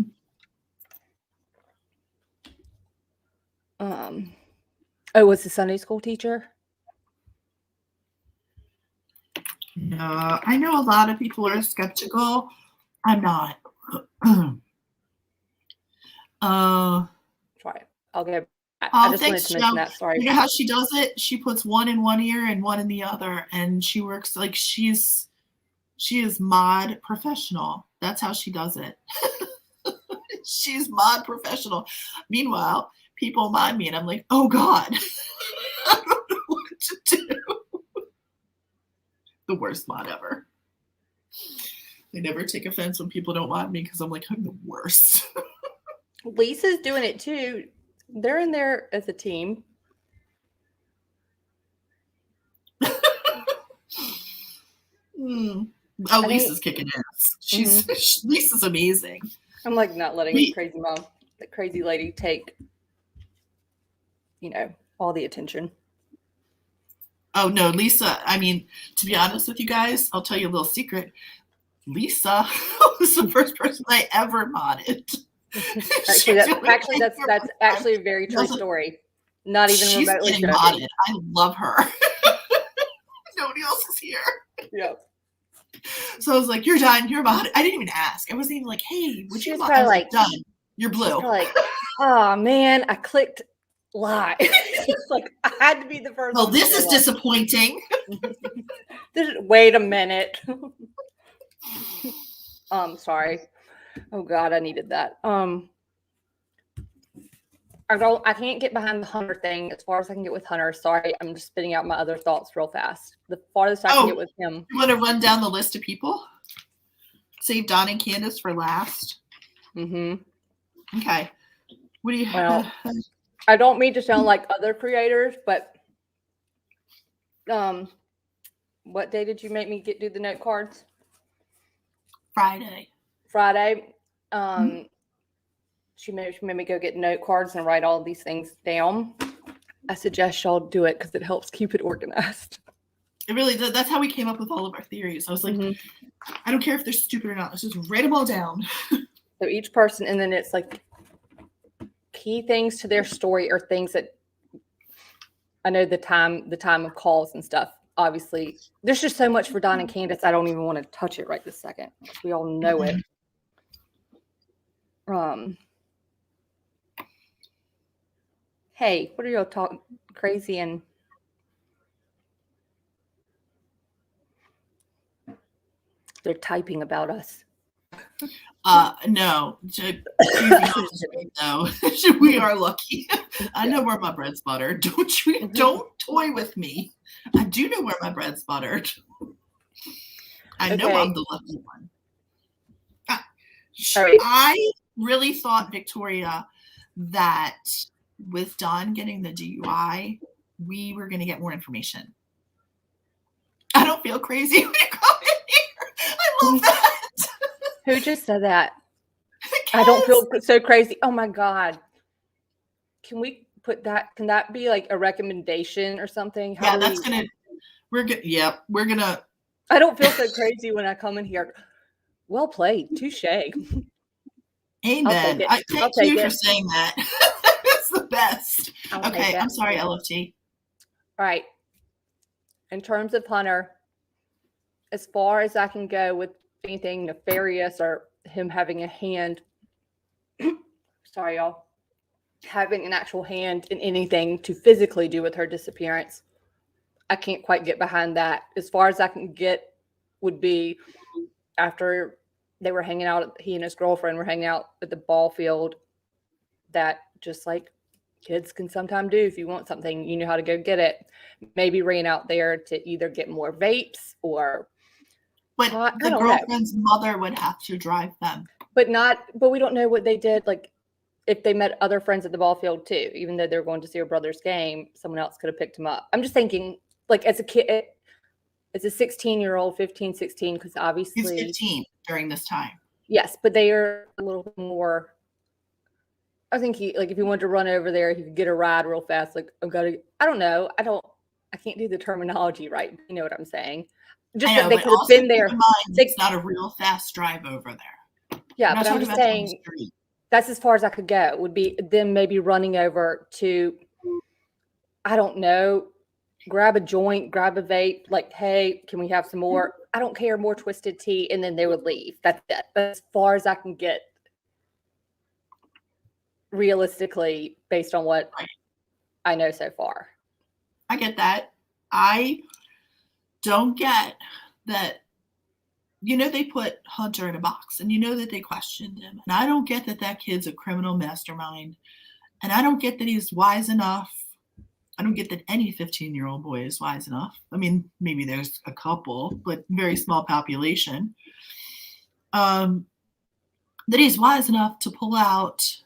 Was the Sunday school teacher? No, I know a lot of people are skeptical. I'm not. Try it. I'll go. I just wanted to mention that. Sorry. You know how she does it? She puts one in one ear and one in the other, and she works like she is mod professional. That's how she does it. She's mod professional. Meanwhile, people mod me, and I'm like, oh God, I don't know what to do. The worst mod ever. I never take offense when people don't mod me because I'm like, I'm the worst. Lisa's doing it too. They're in there as a team. Lisa's kicking ass. Lisa's amazing. I'm like not letting crazy mom, the crazy lady, take, all the attention. Oh no, Lisa. I mean, to be honest with you guys, I'll tell you a little secret. Lisa was the first person I ever modded. that's actually a very true story. Not even remotely modded. I love her. Nobody else is here. Yeah. So I was like, "You're done. You're modded." I didn't even ask. I wasn't even like, "Hey, would you mod?" Like, done. You're blue. Like, oh man, I clicked live. It's like I had to be the first. Well, this is disappointing. Wait a minute. Sorry. Oh God, I needed that. I can't get behind the Hunter thing as far as I can get with Hunter. Sorry, I'm just spitting out my other thoughts real fast. The farthest I can get with him. You want to run down the list of people? Save Don and Candace for last. Mm-hmm. Okay. What do you? Well, I don't mean to sound like other creators, but what day did you make me do the note cards? Friday. She made me go get note cards and write all these things down. I suggest y'all do it because it helps keep it organized. It really does. That's how we came up with all of our theories. I was like, I don't care if they're stupid or not. Let's just write them all down. So each person, and then it's like key things to their story or things that I know the time of calls and stuff. Obviously, there's just so much for Don and Candace. I don't even want to touch it right this second. We all know it. Hey, what are y'all talking crazy and they're typing about us. No, to be honest, no. We are lucky. I know where my bread's buttered. Don't toy with me. I do know where my bread's buttered. I know I'm the lucky one. I really thought, Victoria, that with Don getting the DUI, we were going to get more information. I don't feel crazy when you come in here. I love that. Who just said that? I don't feel so crazy. Oh my God. Can we put that? Can that be like a recommendation or something? Yeah, that's going to, we're going to, yeah, we're going to. I don't feel so crazy when I come in here. Well played. Touche. Amen. Thank you for saying that. It's the best. Okay, I'm sorry, LFT. All right. In terms of Hunter, as far as I can go with anything nefarious or him having a hand, sorry, y'all, having an actual hand in anything to physically do with her disappearance, I can't quite get behind that. As far as I can get would be after they were hanging out, he and his girlfriend were hanging out at the ball field, that just like kids can sometimes do, if you want something, you know how to go get it. Maybe ran out there to either get more vapes or. But the girlfriend's mother would have to drive them. But we don't know what they did. Like if they met other friends at the ball field too, even though they're going to see her brother's game, someone else could have picked him up. I'm just thinking, like as a kid, as a 16-year-old, 15, 16, because obviously. He's 15 during this time. Yes, but they are a little bit more. I think if he wanted to run over there, he could get a ride real fast. Like, I don't know. I can't do the terminology right. You know what I'm saying? Just that they could have been there. It's not a real fast drive over there. Yeah, but I'm just saying that's as far as I could go. Would be them maybe running over to, I don't know, grab a joint, grab a vape, like, hey, can we have some more? I don't care, more twisted tea, and then they would leave. That's it. But as far as I can get realistically, based on what I know so far. I get that. I don't get that, they put Hunter in a box and that they questioned him. And I don't get that kid's a criminal mastermind. And I don't get that he's wise enough. I don't get that any 15-year-old boy is wise enough. I mean, maybe there's a couple, but very small population. That he's wise enough to pull off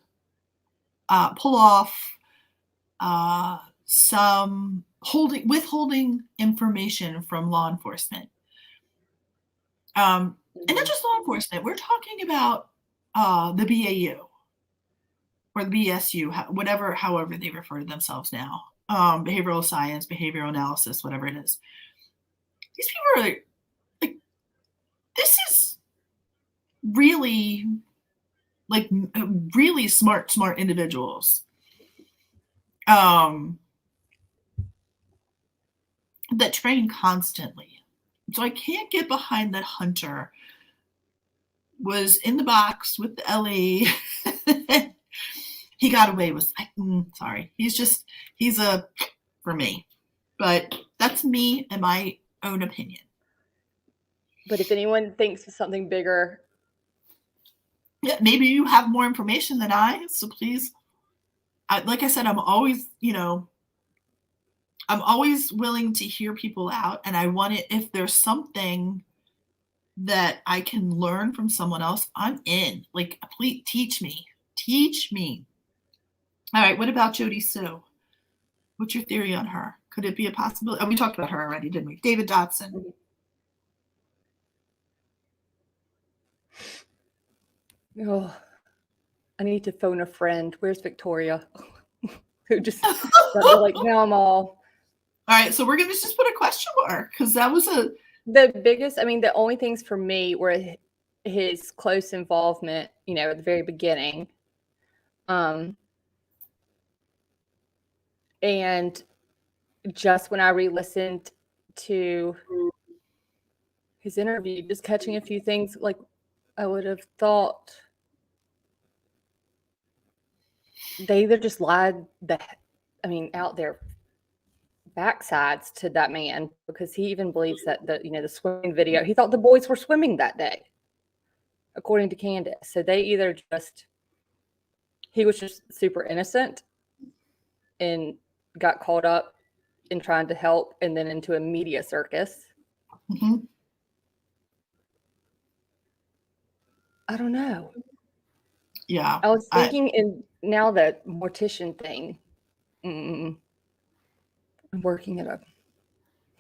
some withholding information from law enforcement. And not just law enforcement. We're talking about the BAU or the BSU, however they refer to themselves now. Behavioral science, behavioral analysis, whatever it is. These people are like, this is really really smart individuals. That train constantly. So I can't get behind that Hunter was in the box with the LE. He got away with, sorry. He's for me. But that's me and my own opinion. But if anyone thinks of something bigger. Yeah, maybe you have more information than I, so please. Like I said, I'm always, I'm always willing to hear people out, and I want it. If there's something that I can learn from someone else, I'm in. Like, please teach me. All right. What about Jodie Sue? What's your theory on her? Could it be a possibility? Oh, we talked about her already, didn't we? David Dotson. Oh, I need to phone a friend. Where's Victoria? Who just like, now I'm all. All right, so we're gonna just put a question mark because that was the biggest. I mean, the only things for me were his close involvement, at the very beginning, and just when I re-listened to his interview, just catching a few things, like I would have thought they either just lied out their backsides to that man, because he even believes that the swimming video, he thought the boys were swimming that day. according to Candace. So they either he was just super innocent and got caught up in trying to help and then into a media circus. Mm-hmm. I don't know. Yeah. I was thinking, and now the mortician thing, I'm working it up.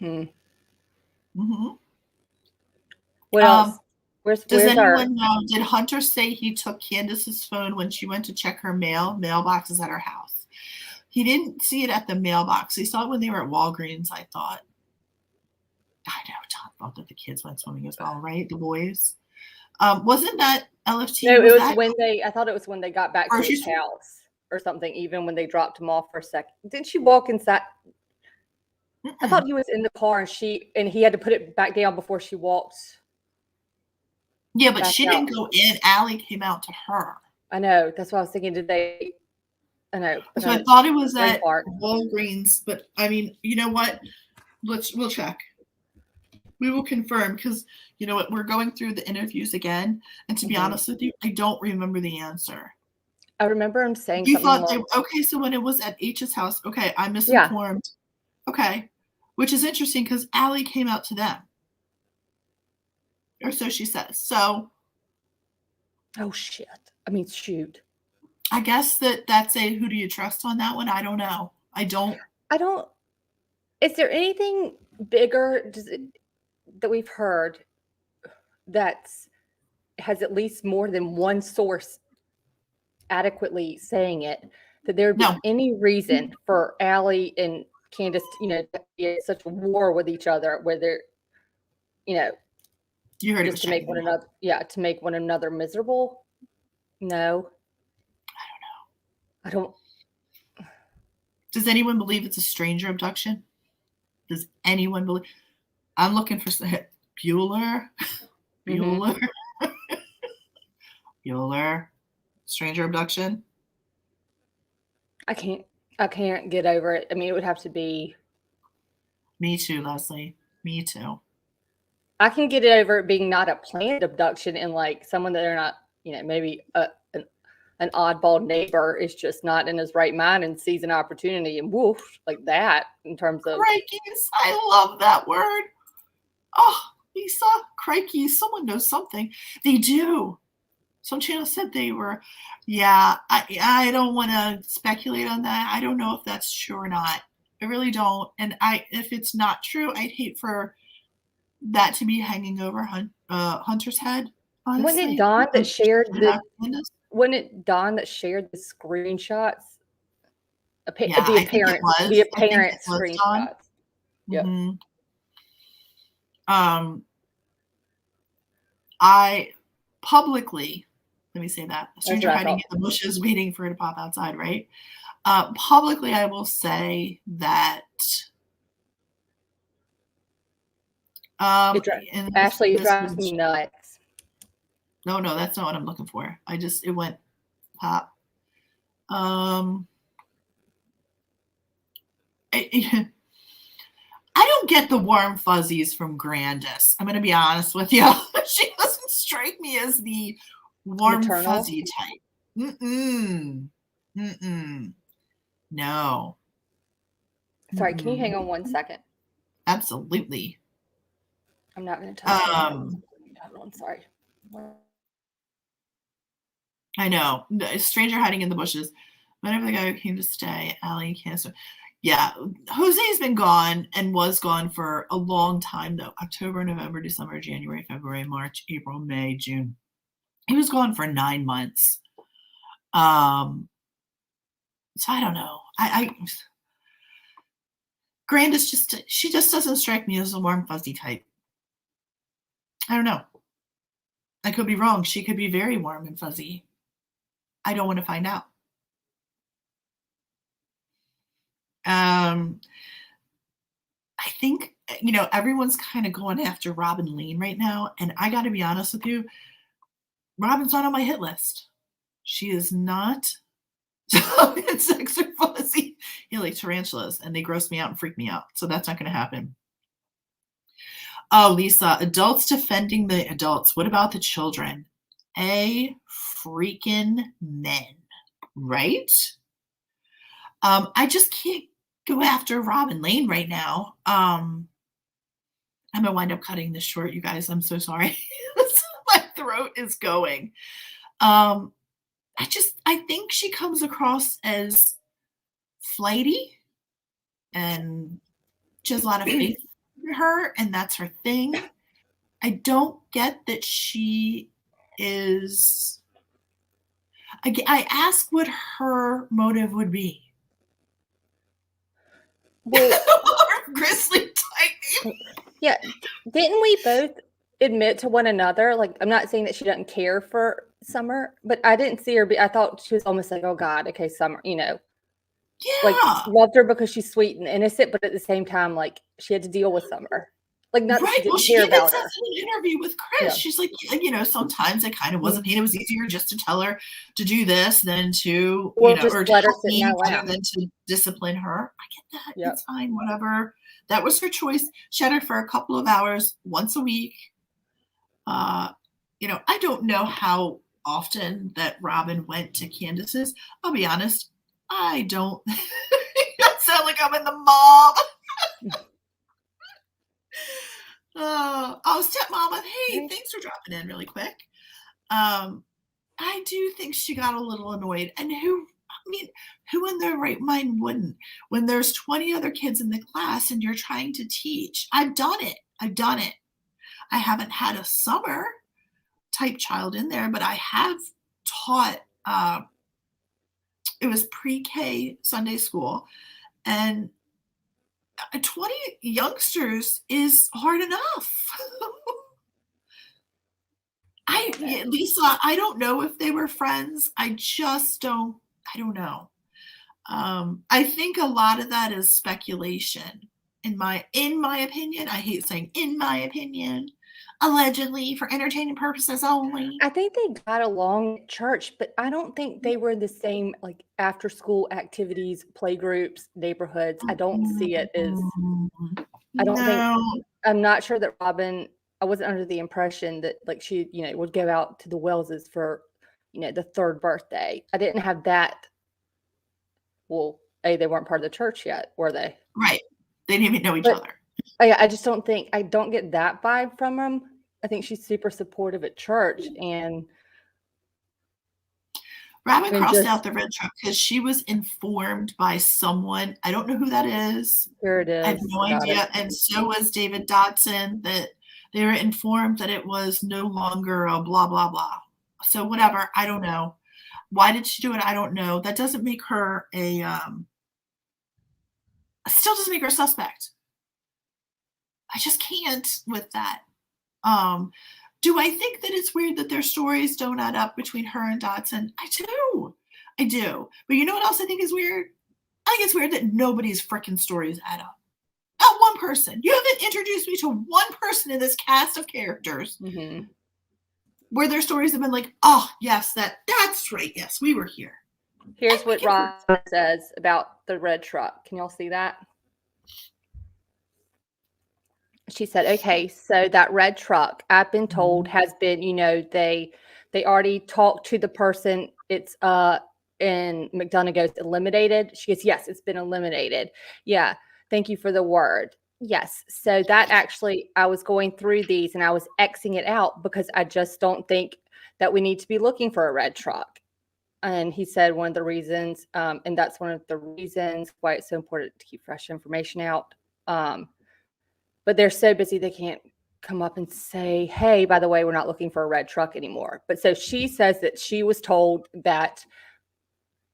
Mm-hmm. What else? Does anyone know, did Hunter say he took Candace's phone when she went to check her mailbox is at her house? He didn't see it at the mailbox. He saw it when they were at Walgreens, I thought. I know, Tom thought that the kids went swimming as well, right? The boys. Wasn't that LFT? No, it was when I thought it was when they got back to his house or something, even when they dropped him off for a second. Didn't she walk inside? I thought he was in the car and he had to put it back down before she walked. Yeah, but she didn't go in. Allie came out to her. I know. That's what I was thinking. I know. So I thought it was at Walgreens, but I mean, you know what? We'll check. We will confirm because you know what? We're going through the interviews again, and to be honest with you, I don't remember the answer. I remember him saying you thought okay, so when it was at H's house, okay, I'm misinformed. Yeah. Okay, which is interesting because Allie came out to them, or so she says. So, oh shit! I mean, shoot. I guess that's a who do you trust on that one? I don't know. I don't. Is there anything bigger that we've heard that has at least more than one source adequately saying it, that there'd be any reason for Allie and Candace, to be at such a war with each other, where they're, you heard just to make one another, to make one another miserable? No. I don't. Does anyone believe it's a stranger abduction? Does anyone believe? I'm looking for Bueller. Bueller. Stranger abduction. I can't get over it. I mean, it would have to be. Me too, Leslie. Me too. I can get it over it being not a planned abduction and like someone that they're not, maybe an oddball neighbor is just not in his right mind and sees an opportunity and woof, like that in terms of. Crikeys. I love that word. Oh, Lisa, crikey. Someone knows something. They do. Some channel said they were, I don't want to speculate on that. I don't know if that's true or not. I really don't. And if it's not true, I'd hate for that to be hanging over Hunter's head. Honestly. When it dawned that shared the screenshots, the apparent screenshots. Yep. I publicly, let me say that, a stranger hiding in the bushes waiting for her to pop outside, right? Publicly, I will say that Ashley, it drives me nuts. No, that's not what I'm looking for. It went pop. I don't get the warm fuzzies from Grandis. I'm going to be honest with you. She doesn't strike me as the warm fuzzy type. No. Sorry, can you hang on 1 second? Absolutely. I'm not going to touch I'm sorry. I know. A stranger hiding in the bushes. Whenever the guy who came to stay, Allie cancer. Yeah, Jose's been gone and was gone for a long time, though. October, November, December, January, February, March, April, May, June. He was gone for 9 months. So I don't know. Grandis she just doesn't strike me as a warm, fuzzy type. I don't know. I could be wrong. She could be very warm and fuzzy. I don't want to find out. I think, everyone's kind of going after Robin Lean right now. And I got to be honest with you, Robin's not on my hit list. She is not. Insects are fuzzy. Like tarantulas, and they gross me out and freak me out. So that's not going to happen. Oh, Lisa, adults defending the adults. What about the children? freaking men, right? I just can't go after Robin Lane right now. I'm gonna wind up cutting this short, you guys. I'm so sorry. My throat is going. I think she comes across as flighty, and she has a lot of faith in her, and that's her thing. I don't get that she is. I ask what her motive would be. Well, grizzly type. Yeah, didn't we both admit to one another? Like, I'm not saying that she doesn't care for Summer, but I didn't see her. I thought she was almost like, oh God, okay, Summer, Yeah. like loved her because she's sweet and innocent, but at the same time, like she had to deal with Summer. Like, not that she didn't care about her. An interview with Chris. Yeah. She's like, sometimes it kind of wasn't. It was easier just to tell her to do this than to, or to let her sit rather than to discipline her. I get that. Yep. It's fine. Whatever. That was her choice. She had her for a couple of hours once a week. I don't know how often that Robin went to Candace's. I'll be honest. I don't. It sound like I'm in the mob. Stepmama, hey, thanks for dropping in really quick. I do think she got a little annoyed. And who in their right mind wouldn't? When there's 20 other kids in the class and you're trying to teach. I've done it. I haven't had a Summer type child in there, but I have taught, it was pre-K Sunday school, and 20 youngsters is hard enough. Lisa, I don't know if they were friends. I don't know. I think a lot of that is speculation. In my opinion, I hate saying in my opinion, allegedly for entertaining purposes only. I think they got along at church, but I don't think they were the same, like after school activities, play groups, neighborhoods. I don't see it as, I'm not sure that Robin, I wasn't under the impression that like she, would go out to the Welleses for, the third birthday. I didn't have that. Well, they weren't part of the church yet, were they? Right. They didn't even know each other. I just don't get that vibe from him. I think she's super supportive at church, and Robin crossed out the red truck because she was informed by someone. I don't know who that is. Here it is. I have no idea. And so was David Dotson, that they were informed that it was no longer a blah, blah, blah. So whatever. I don't know. Why did she do it? I don't know. That doesn't make her still doesn't make her a suspect. I just can't with that. Do I think that it's weird that their stories don't add up between her and Dotson? I do. But you know what else I think is weird? I think it's weird that nobody's freaking stories add up. Not one person. You haven't introduced me to one person in this cast of characters where their stories have been like, oh, yes, that's right. Yes, we were here. Here's what Rob says about the red truck. Can y'all see that? She said, okay, so that red truck, I've been told, has been, they already talked to the person. It's in McDonough's eliminated. She goes, yes, it's been eliminated. Yeah, thank you for the word. Yes. So that actually, I was going through these and I was Xing it out because I just don't think that we need to be looking for a red truck. And he said one of the reasons, and that's one of the reasons why it's so important to keep fresh information out. But they're so busy they can't come up and say, hey, by the way, we're not looking for a red truck anymore. But so she says that she was told that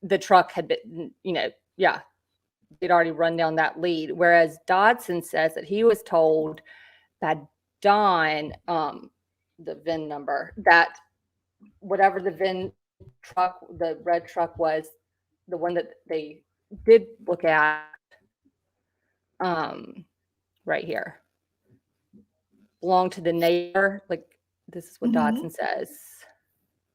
the truck had been, they'd already run down that lead. Whereas Dodson says that he was told by Dawn, the VIN number, that whatever the VIN truck, the red truck was, the one that they did look at, right here, belonged to the neighbor. Like, this is what Dodson says.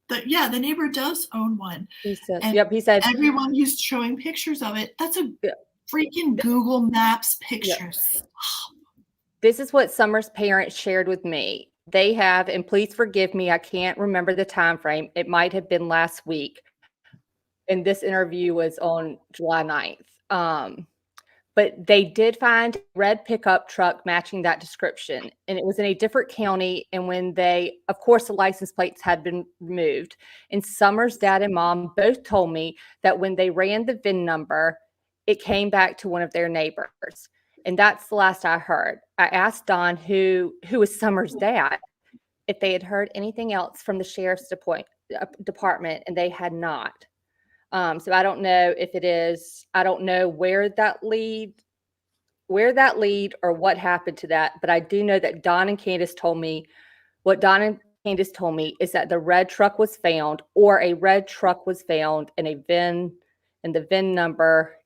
The neighbor does own one. He said, he said everyone who's showing pictures of it, that's a freaking Google Maps pictures. This is what Summer's parents shared with me. They have, and please forgive me, I can't remember the time frame. It might have been last week. And this interview was on July 9th. But they did find a red pickup truck matching that description, and it was in a different county. And when they, of course, the license plates had been removed. And Summer's dad and mom both told me that when they ran the VIN number, it came back to one of their neighbors. And that's the last I heard. I asked Don, who is Summer's dad, if they had heard anything else from the sheriff's department, and they had not. So I don't know if it is, I don't know where that lead or what happened to that, but I do know that Don and Candace told me, what Don and Candace told me is that the red truck was found, or a red truck was found in a VIN, and the VIN number,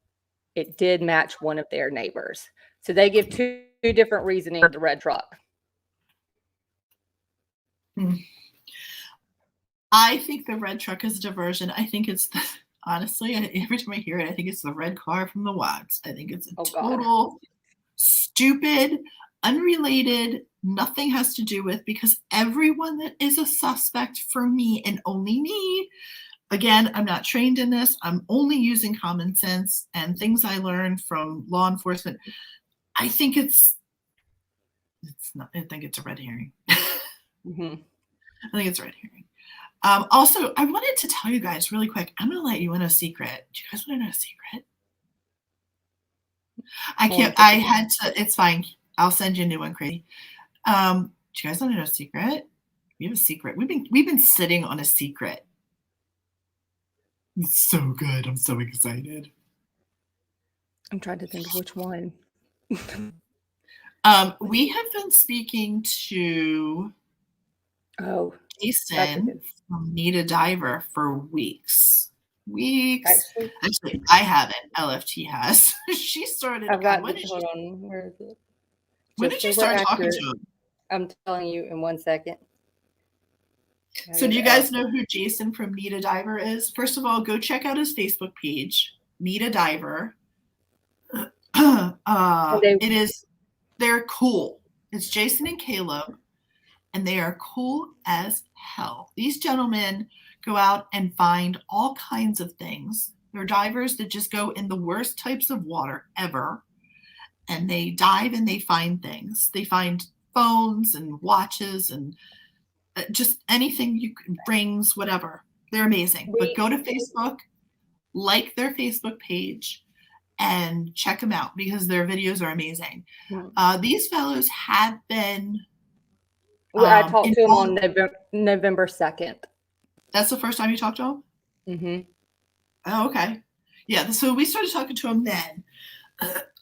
it did match one of their neighbors. So they give two different reasoning for the red truck. I think the red truck is a diversion. I think it's honestly, every time I hear it, I think it's the red car from the Watts. I think it's a total stupid, unrelated, nothing has to do with, because everyone that is a suspect for me, and only me, again, I'm not trained in this. I'm only using common sense and things I learned from law enforcement. I think it's not, I think it's a red herring. Mm-hmm. I think it's a red herring. Also, I wanted to tell you guys really quick, I'm going to let you in a secret. Do you guys want to know a secret? I can't, I had to, it's fine. I'll send you a new one, Crazy. Do you guys want to know a secret? We have a secret. We've been sitting on a secret. It's so good. I'm so excited. I'm trying to think of which one. We have been speaking to Jason from Need a Diver for weeks. Actually, I haven't. LFT has. She started. Hold on. Where is it? When did you start talking to him? I'm telling you in 1 second. So do you guys know who Jason from Need a Diver is? First of all, go check out his Facebook page, Need a Diver. They're cool. It's Jason and Caleb, and they are cool as hell. These gentlemen go out and find all kinds of things. They're divers that just go in the worst types of water ever, and they dive and they find things. They find phones and watches and just anything you can, rings, whatever. They're amazing. But go to Facebook, like their Facebook page, and check them out because their videos are amazing. These fellows have been. I talked to them on November 2nd. That's the first time you talked to them? Mm-hmm. Oh, okay. Yeah, so we started talking to them then.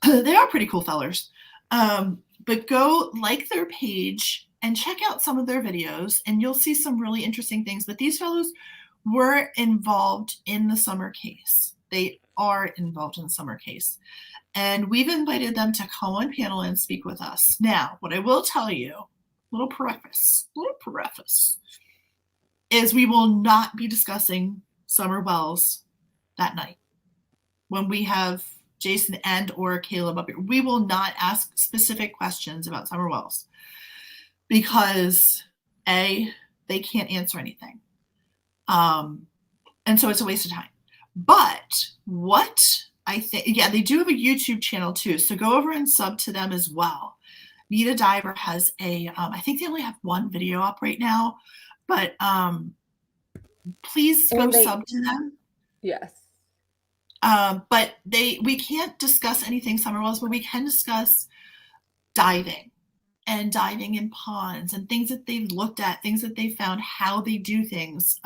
They are pretty cool fellers. But go like their page and check out some of their videos, and you'll see some really interesting things. But these fellows were involved in the Summer case. They are involved in the Summer case. And we've invited them to come on panel and speak with us. Now, what I will tell you, little preface, is we will not be discussing Summer Wells that night. When we have Jason and or Caleb up here, we will not ask specific questions about Summer Wells because they can't answer anything. And so it's a waste of time. But what I think, they do have a YouTube channel too. So go over and sub to them as well. Need a Diver has I think they only have one video up right now, but please go sub to them. Yes. But we can't discuss anything Summer Wells, but we can discuss diving and diving in ponds and things that they've looked at, things that they found, how they do things.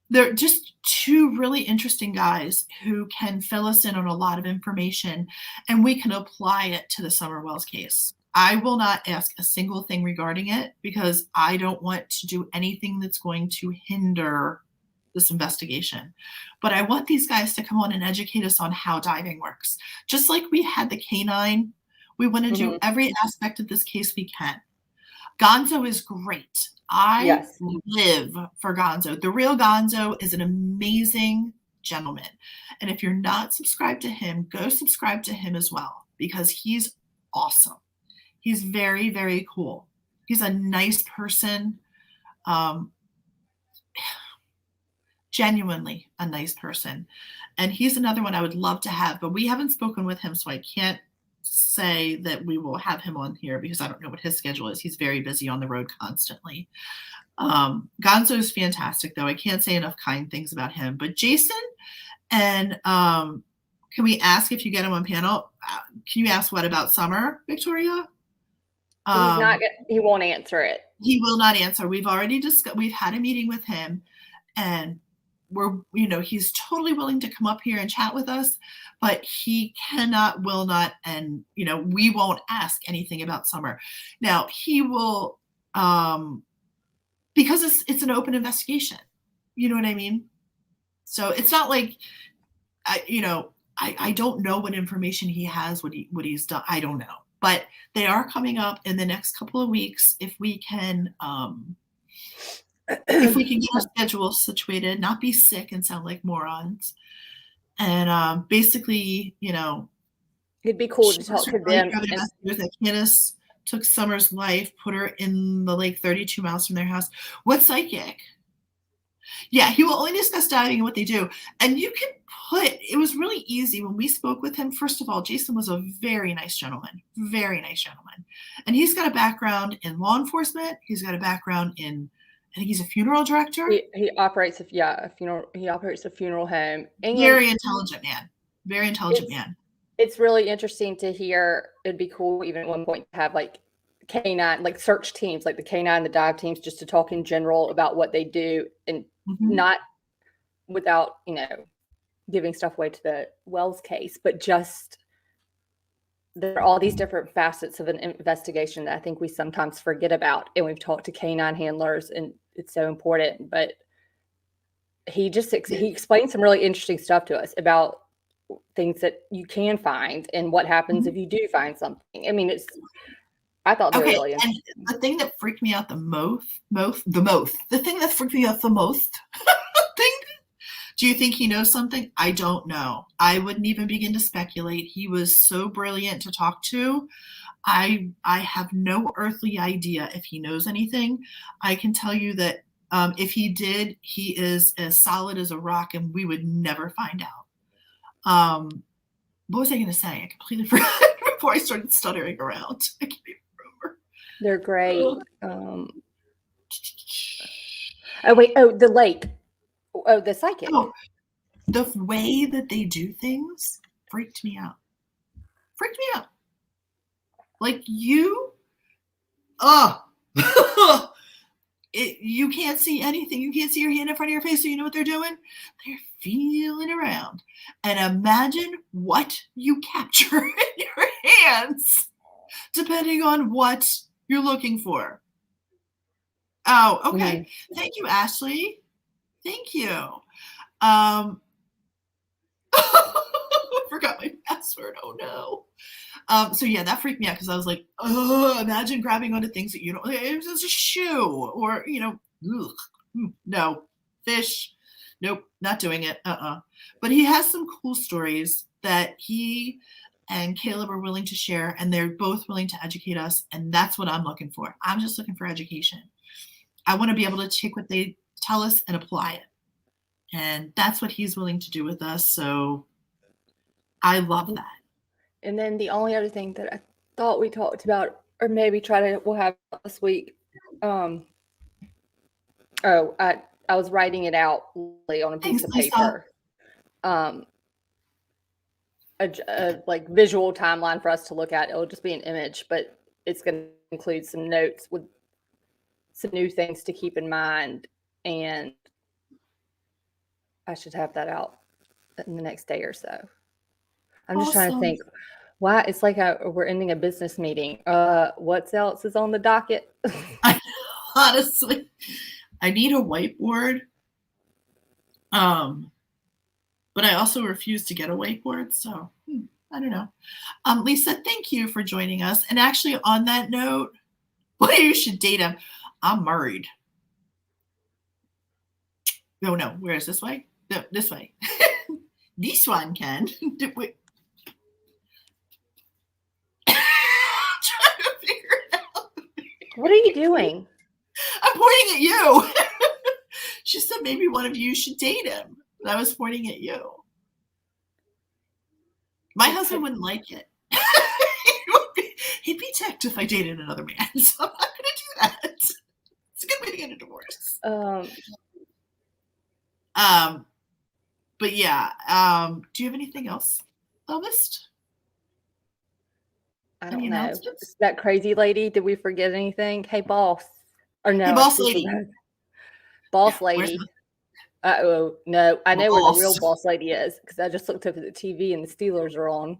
They're just two really interesting guys who can fill us in on a lot of information, and we can apply it to the Summer Wells case. I will not ask a single thing regarding it because I don't want to do anything that's going to hinder this investigation. But I want these guys to come on and educate us on how diving works. Just like we had the canine, we want to do every aspect of this case we can. Gonzo is great. I live for Gonzo. The real Gonzo is an amazing gentleman. And if you're not subscribed to him, go subscribe to him as well because he's awesome. He's very, very cool. He's a nice person. Genuinely a nice person. And he's another one I would love to have, but we haven't spoken with him, so I can't say that we will have him on here because I don't know what his schedule is. He's very busy on the road constantly. Gonzo is fantastic, though. I can't say enough kind things about him. But Jason, and can we ask if you get him on panel? Can you ask what about Summer, Victoria? He's not. He won't answer it. He will not answer. We've already discussed. We've had a meeting with him, and he's totally willing to come up here and chat with us, but he cannot, will not, and we won't ask anything about Summer. Now he will, because it's an open investigation. You know what I mean? So it's not like, I don't know what information he has, what he's done. I don't know, but they are coming up in the next couple of weeks. If we can get our schedule situated, not be sick and sound like morons. And basically, it'd be cool to talk to them. That Candace took Summer's life, put her in the lake 32 miles from their house. What psychic? Yeah, he will only discuss diving and what they do. And you can it was really easy when we spoke with him. First of all, Jason was a very nice gentleman. And he's got a background in law enforcement. He's got a background in, I think he's a funeral director. He operates a funeral. He operates a funeral home. And very intelligent man. Very intelligent man. It's really interesting to hear. It'd be cool even at one point to have like K9, like search teams, like the K9, the dive teams, just to talk in general about what they do, and not without giving stuff away to the Wells case, but just there are all these different facets of an investigation that I think we sometimes forget about. And we've talked to K9 handlers, and it's so important. But he explained some really interesting stuff to us about things that you can find and what happens if you do find something. I mean, I thought they were really interesting. And the thing that freaked me out the most, do you think he knows something? I don't know. I wouldn't even begin to speculate. He was so brilliant to talk to. I have no earthly idea if he knows anything. I can tell you that if he did, he is as solid as a rock, and we would never find out. What was I going to say? I completely forgot before I started stuttering around. I can't even remember. They're great. The lake. Oh, the psychic. Oh, the way that they do things freaked me out. Like you can't see anything. You can't see your hand in front of your face, so you know what they're doing? They're feeling around. And imagine what you capture in your hands, depending on what you're looking for. Oh, okay. Mm-hmm. Thank you, Ashley. Thank you. I forgot my password. Oh no. So yeah, that freaked me out because I was like, oh, imagine grabbing onto things that you don't. It was a shoe, or no fish. Nope, not doing it. But he has some cool stories that he and Caleb are willing to share, and they're both willing to educate us, and that's what I'm looking for. I'm just looking for education. I want to be able to take what they tell us and apply it. And that's what he's willing to do with us. So I love that. And then the only other thing that I thought we talked about, or maybe we'll have this week. I was writing it out on a piece of paper. A like visual timeline for us to look at. It'll just be an image, but it's going to include some notes with some new things to keep in mind. And I should have that out in the next day or so. I'm just trying to think. Why? It's like we're ending a business meeting. What else is on the docket? Honestly, I need a whiteboard. But I also refuse to get a whiteboard. So I don't know. Lisa, thank you for joining us. And actually, on that note, well, you should date him. I'm married. No, where is this way? No, this way. This one can. Trying to figure it out. What are you doing? I'm pointing at you. She said maybe one of you should date him. And I was pointing at you. My husband wouldn't like it. He'd be ticked if I dated another man. So I'm not going to do that. It's a good way to get a divorce. But yeah. Do you have anything else, Elvis? I don't know. That crazy lady. Did we forget anything? Hey, boss. Or no, hey, boss lady. Boss lady. Oh no, I know where the real boss lady is because I just looked up at the TV and the Steelers are on.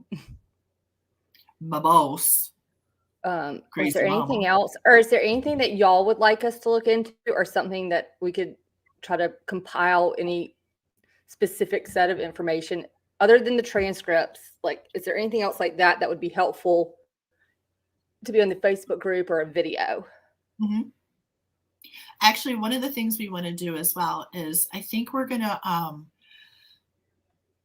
My boss. Is there anything else, or is there anything that y'all would like us to look into, or something that we could try to compile any specific set of information other than the transcripts? Like, is there anything else like that that would be helpful to be on the Facebook group or a video? Mm-hmm. Actually, one of the things we want to do as well is I think we're going to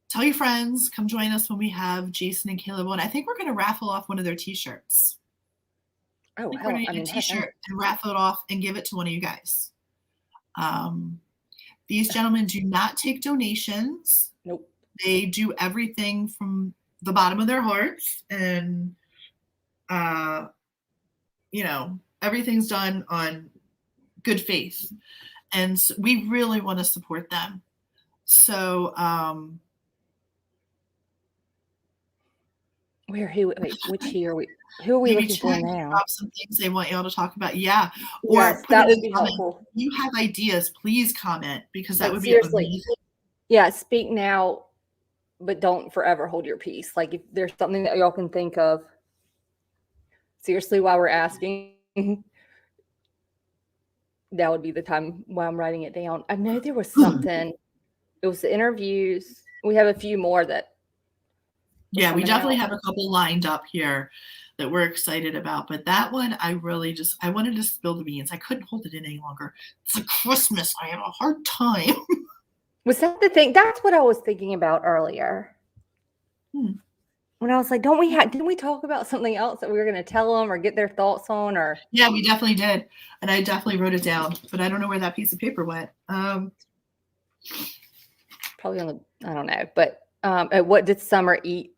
tell your friends, come join us when we have Jason and Caleb on. I think we're going to raffle off one of their t-shirts. Oh, we're going to get a t-shirt and raffle it off and give it to one of you guys. These gentlemen do not take donations. Nope. They do everything from the bottom of their hearts, and everything's done on good faith, and so we really want to support them. So who are we looking for now? Some things they want y'all to talk about. Yeah. Or that would be helpful. If you have ideas, please comment, because that would be amazing. Yeah, speak now, but don't forever hold your peace. Like, if there's something that y'all can think of, seriously, while we're asking, that would be the time while I'm writing it down. I know there was something. It was the interviews. We have a few more that. Yeah, we definitely have a couple lined up here that we're excited about. But that one, I wanted to spill the beans. I couldn't hold it in any longer. It's like Christmas. I have a hard time. Was that the thing? That's what I was thinking about earlier. When I was like, didn't we talk about something else that we were going to tell them or get their thoughts on? Or yeah, we definitely did. And I definitely wrote it down, but I don't know where that piece of paper went. Probably on the, I don't know. But what did Summer eat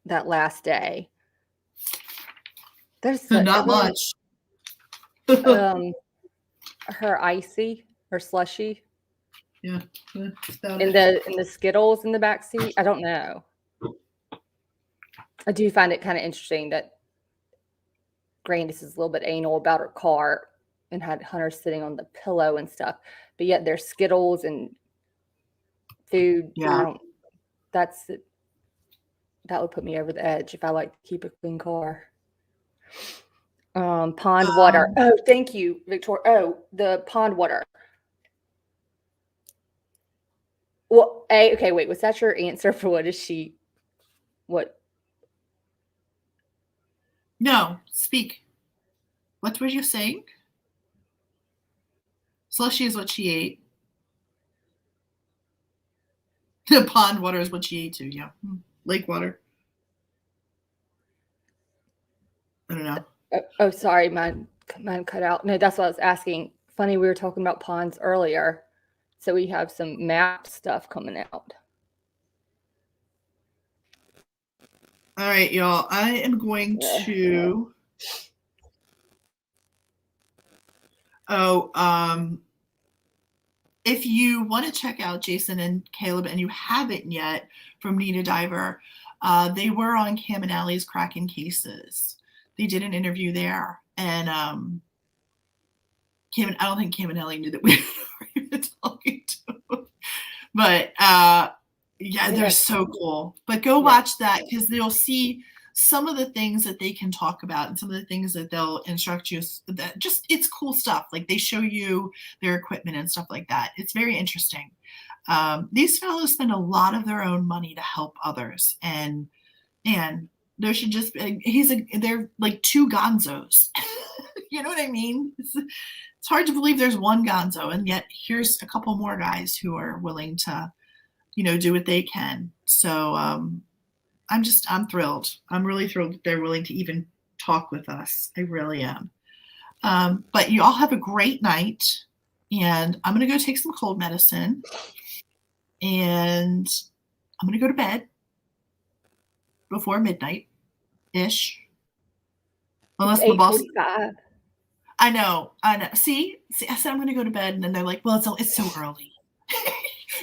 that last day? There's not much. Her icy, her slushy. Yeah. In the Skittles in the back seat. I don't know. I do find it kind of interesting that Grandis is a little bit anal about her car and had Hunter sitting on the pillow and stuff, but yet there's Skittles and food. Yeah. That would put me over the edge if I like to keep a clean car. Pond water. Oh, thank you, Victoria. Oh, the pond water. Well, okay, wait. Was that your answer for what? No, speak. What were you saying? Slushy is what she ate. The pond water is what she ate too. Yeah. Lake water. I don't know. Oh, sorry, mine cut out. No, that's what I was asking. Funny, we were talking about ponds earlier, so we have some map stuff coming out. All right, y'all. I am going to. If you want to check out Jason and Caleb and you haven't yet, from Decipher, they were on Cam and Allie's Cracking Cases. They did an interview there, and I don't think Cam and Allie knew that we were even talking to them. But yeah, they're so cool. But go watch that, because they'll see some of the things that they can talk about and some of the things that they'll instruct you. That just, it's cool stuff. Like, they show you their equipment and stuff like that. It's very interesting. These fellows spend a lot of their own money to help others, and there should just be, they're like two gonzos. You know what I mean? It's hard to believe there's one gonzo, and yet here's a couple more guys who are willing to, do what they can. So I'm thrilled. I'm really thrilled that they're willing to even talk with us. I really am. But you all have a great night. And I'm going to go take some cold medicine. And I'm going to go to bed before midnight-ish. Unless my boss... 8:45. I know. See, I said I'm going to go to bed, and then they're like, well, it's so early.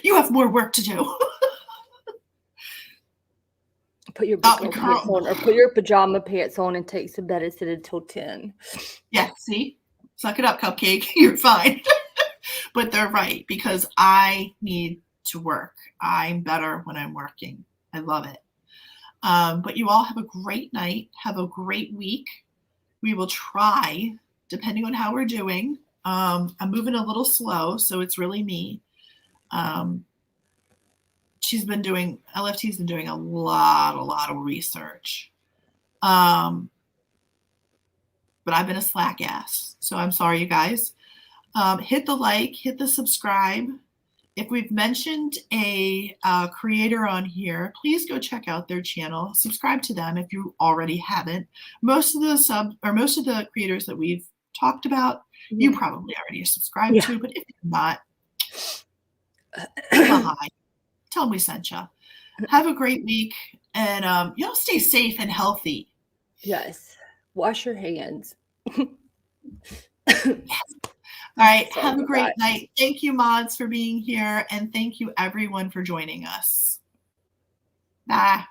You have more work to do. Put your pants on, or put your pajama pants on and take some medicine until 10. Yeah, see? Suck it up, Cupcake. You're fine. But they're right, because I need to work. I'm better when I'm working. I love it. But you all have a great night. Have a great week. We will try, depending on how we're doing. I'm moving a little slow, so it's really me. LFT's been doing a lot of research. But I've been a slack ass. So I'm sorry, you guys. Hit the like, hit the subscribe. If we've mentioned a creator on here, please go check out their channel. Subscribe to them if you already haven't. Most of the creators that we've talked about, you probably already subscribed to, but if you're not, hi. Tell them we sent you. Have a great week, and y'all stay safe and healthy. Yes. Wash your hands. Yes. All right. Have a great night. Thank you, mods, for being here, and thank you, everyone, for joining us. Bye.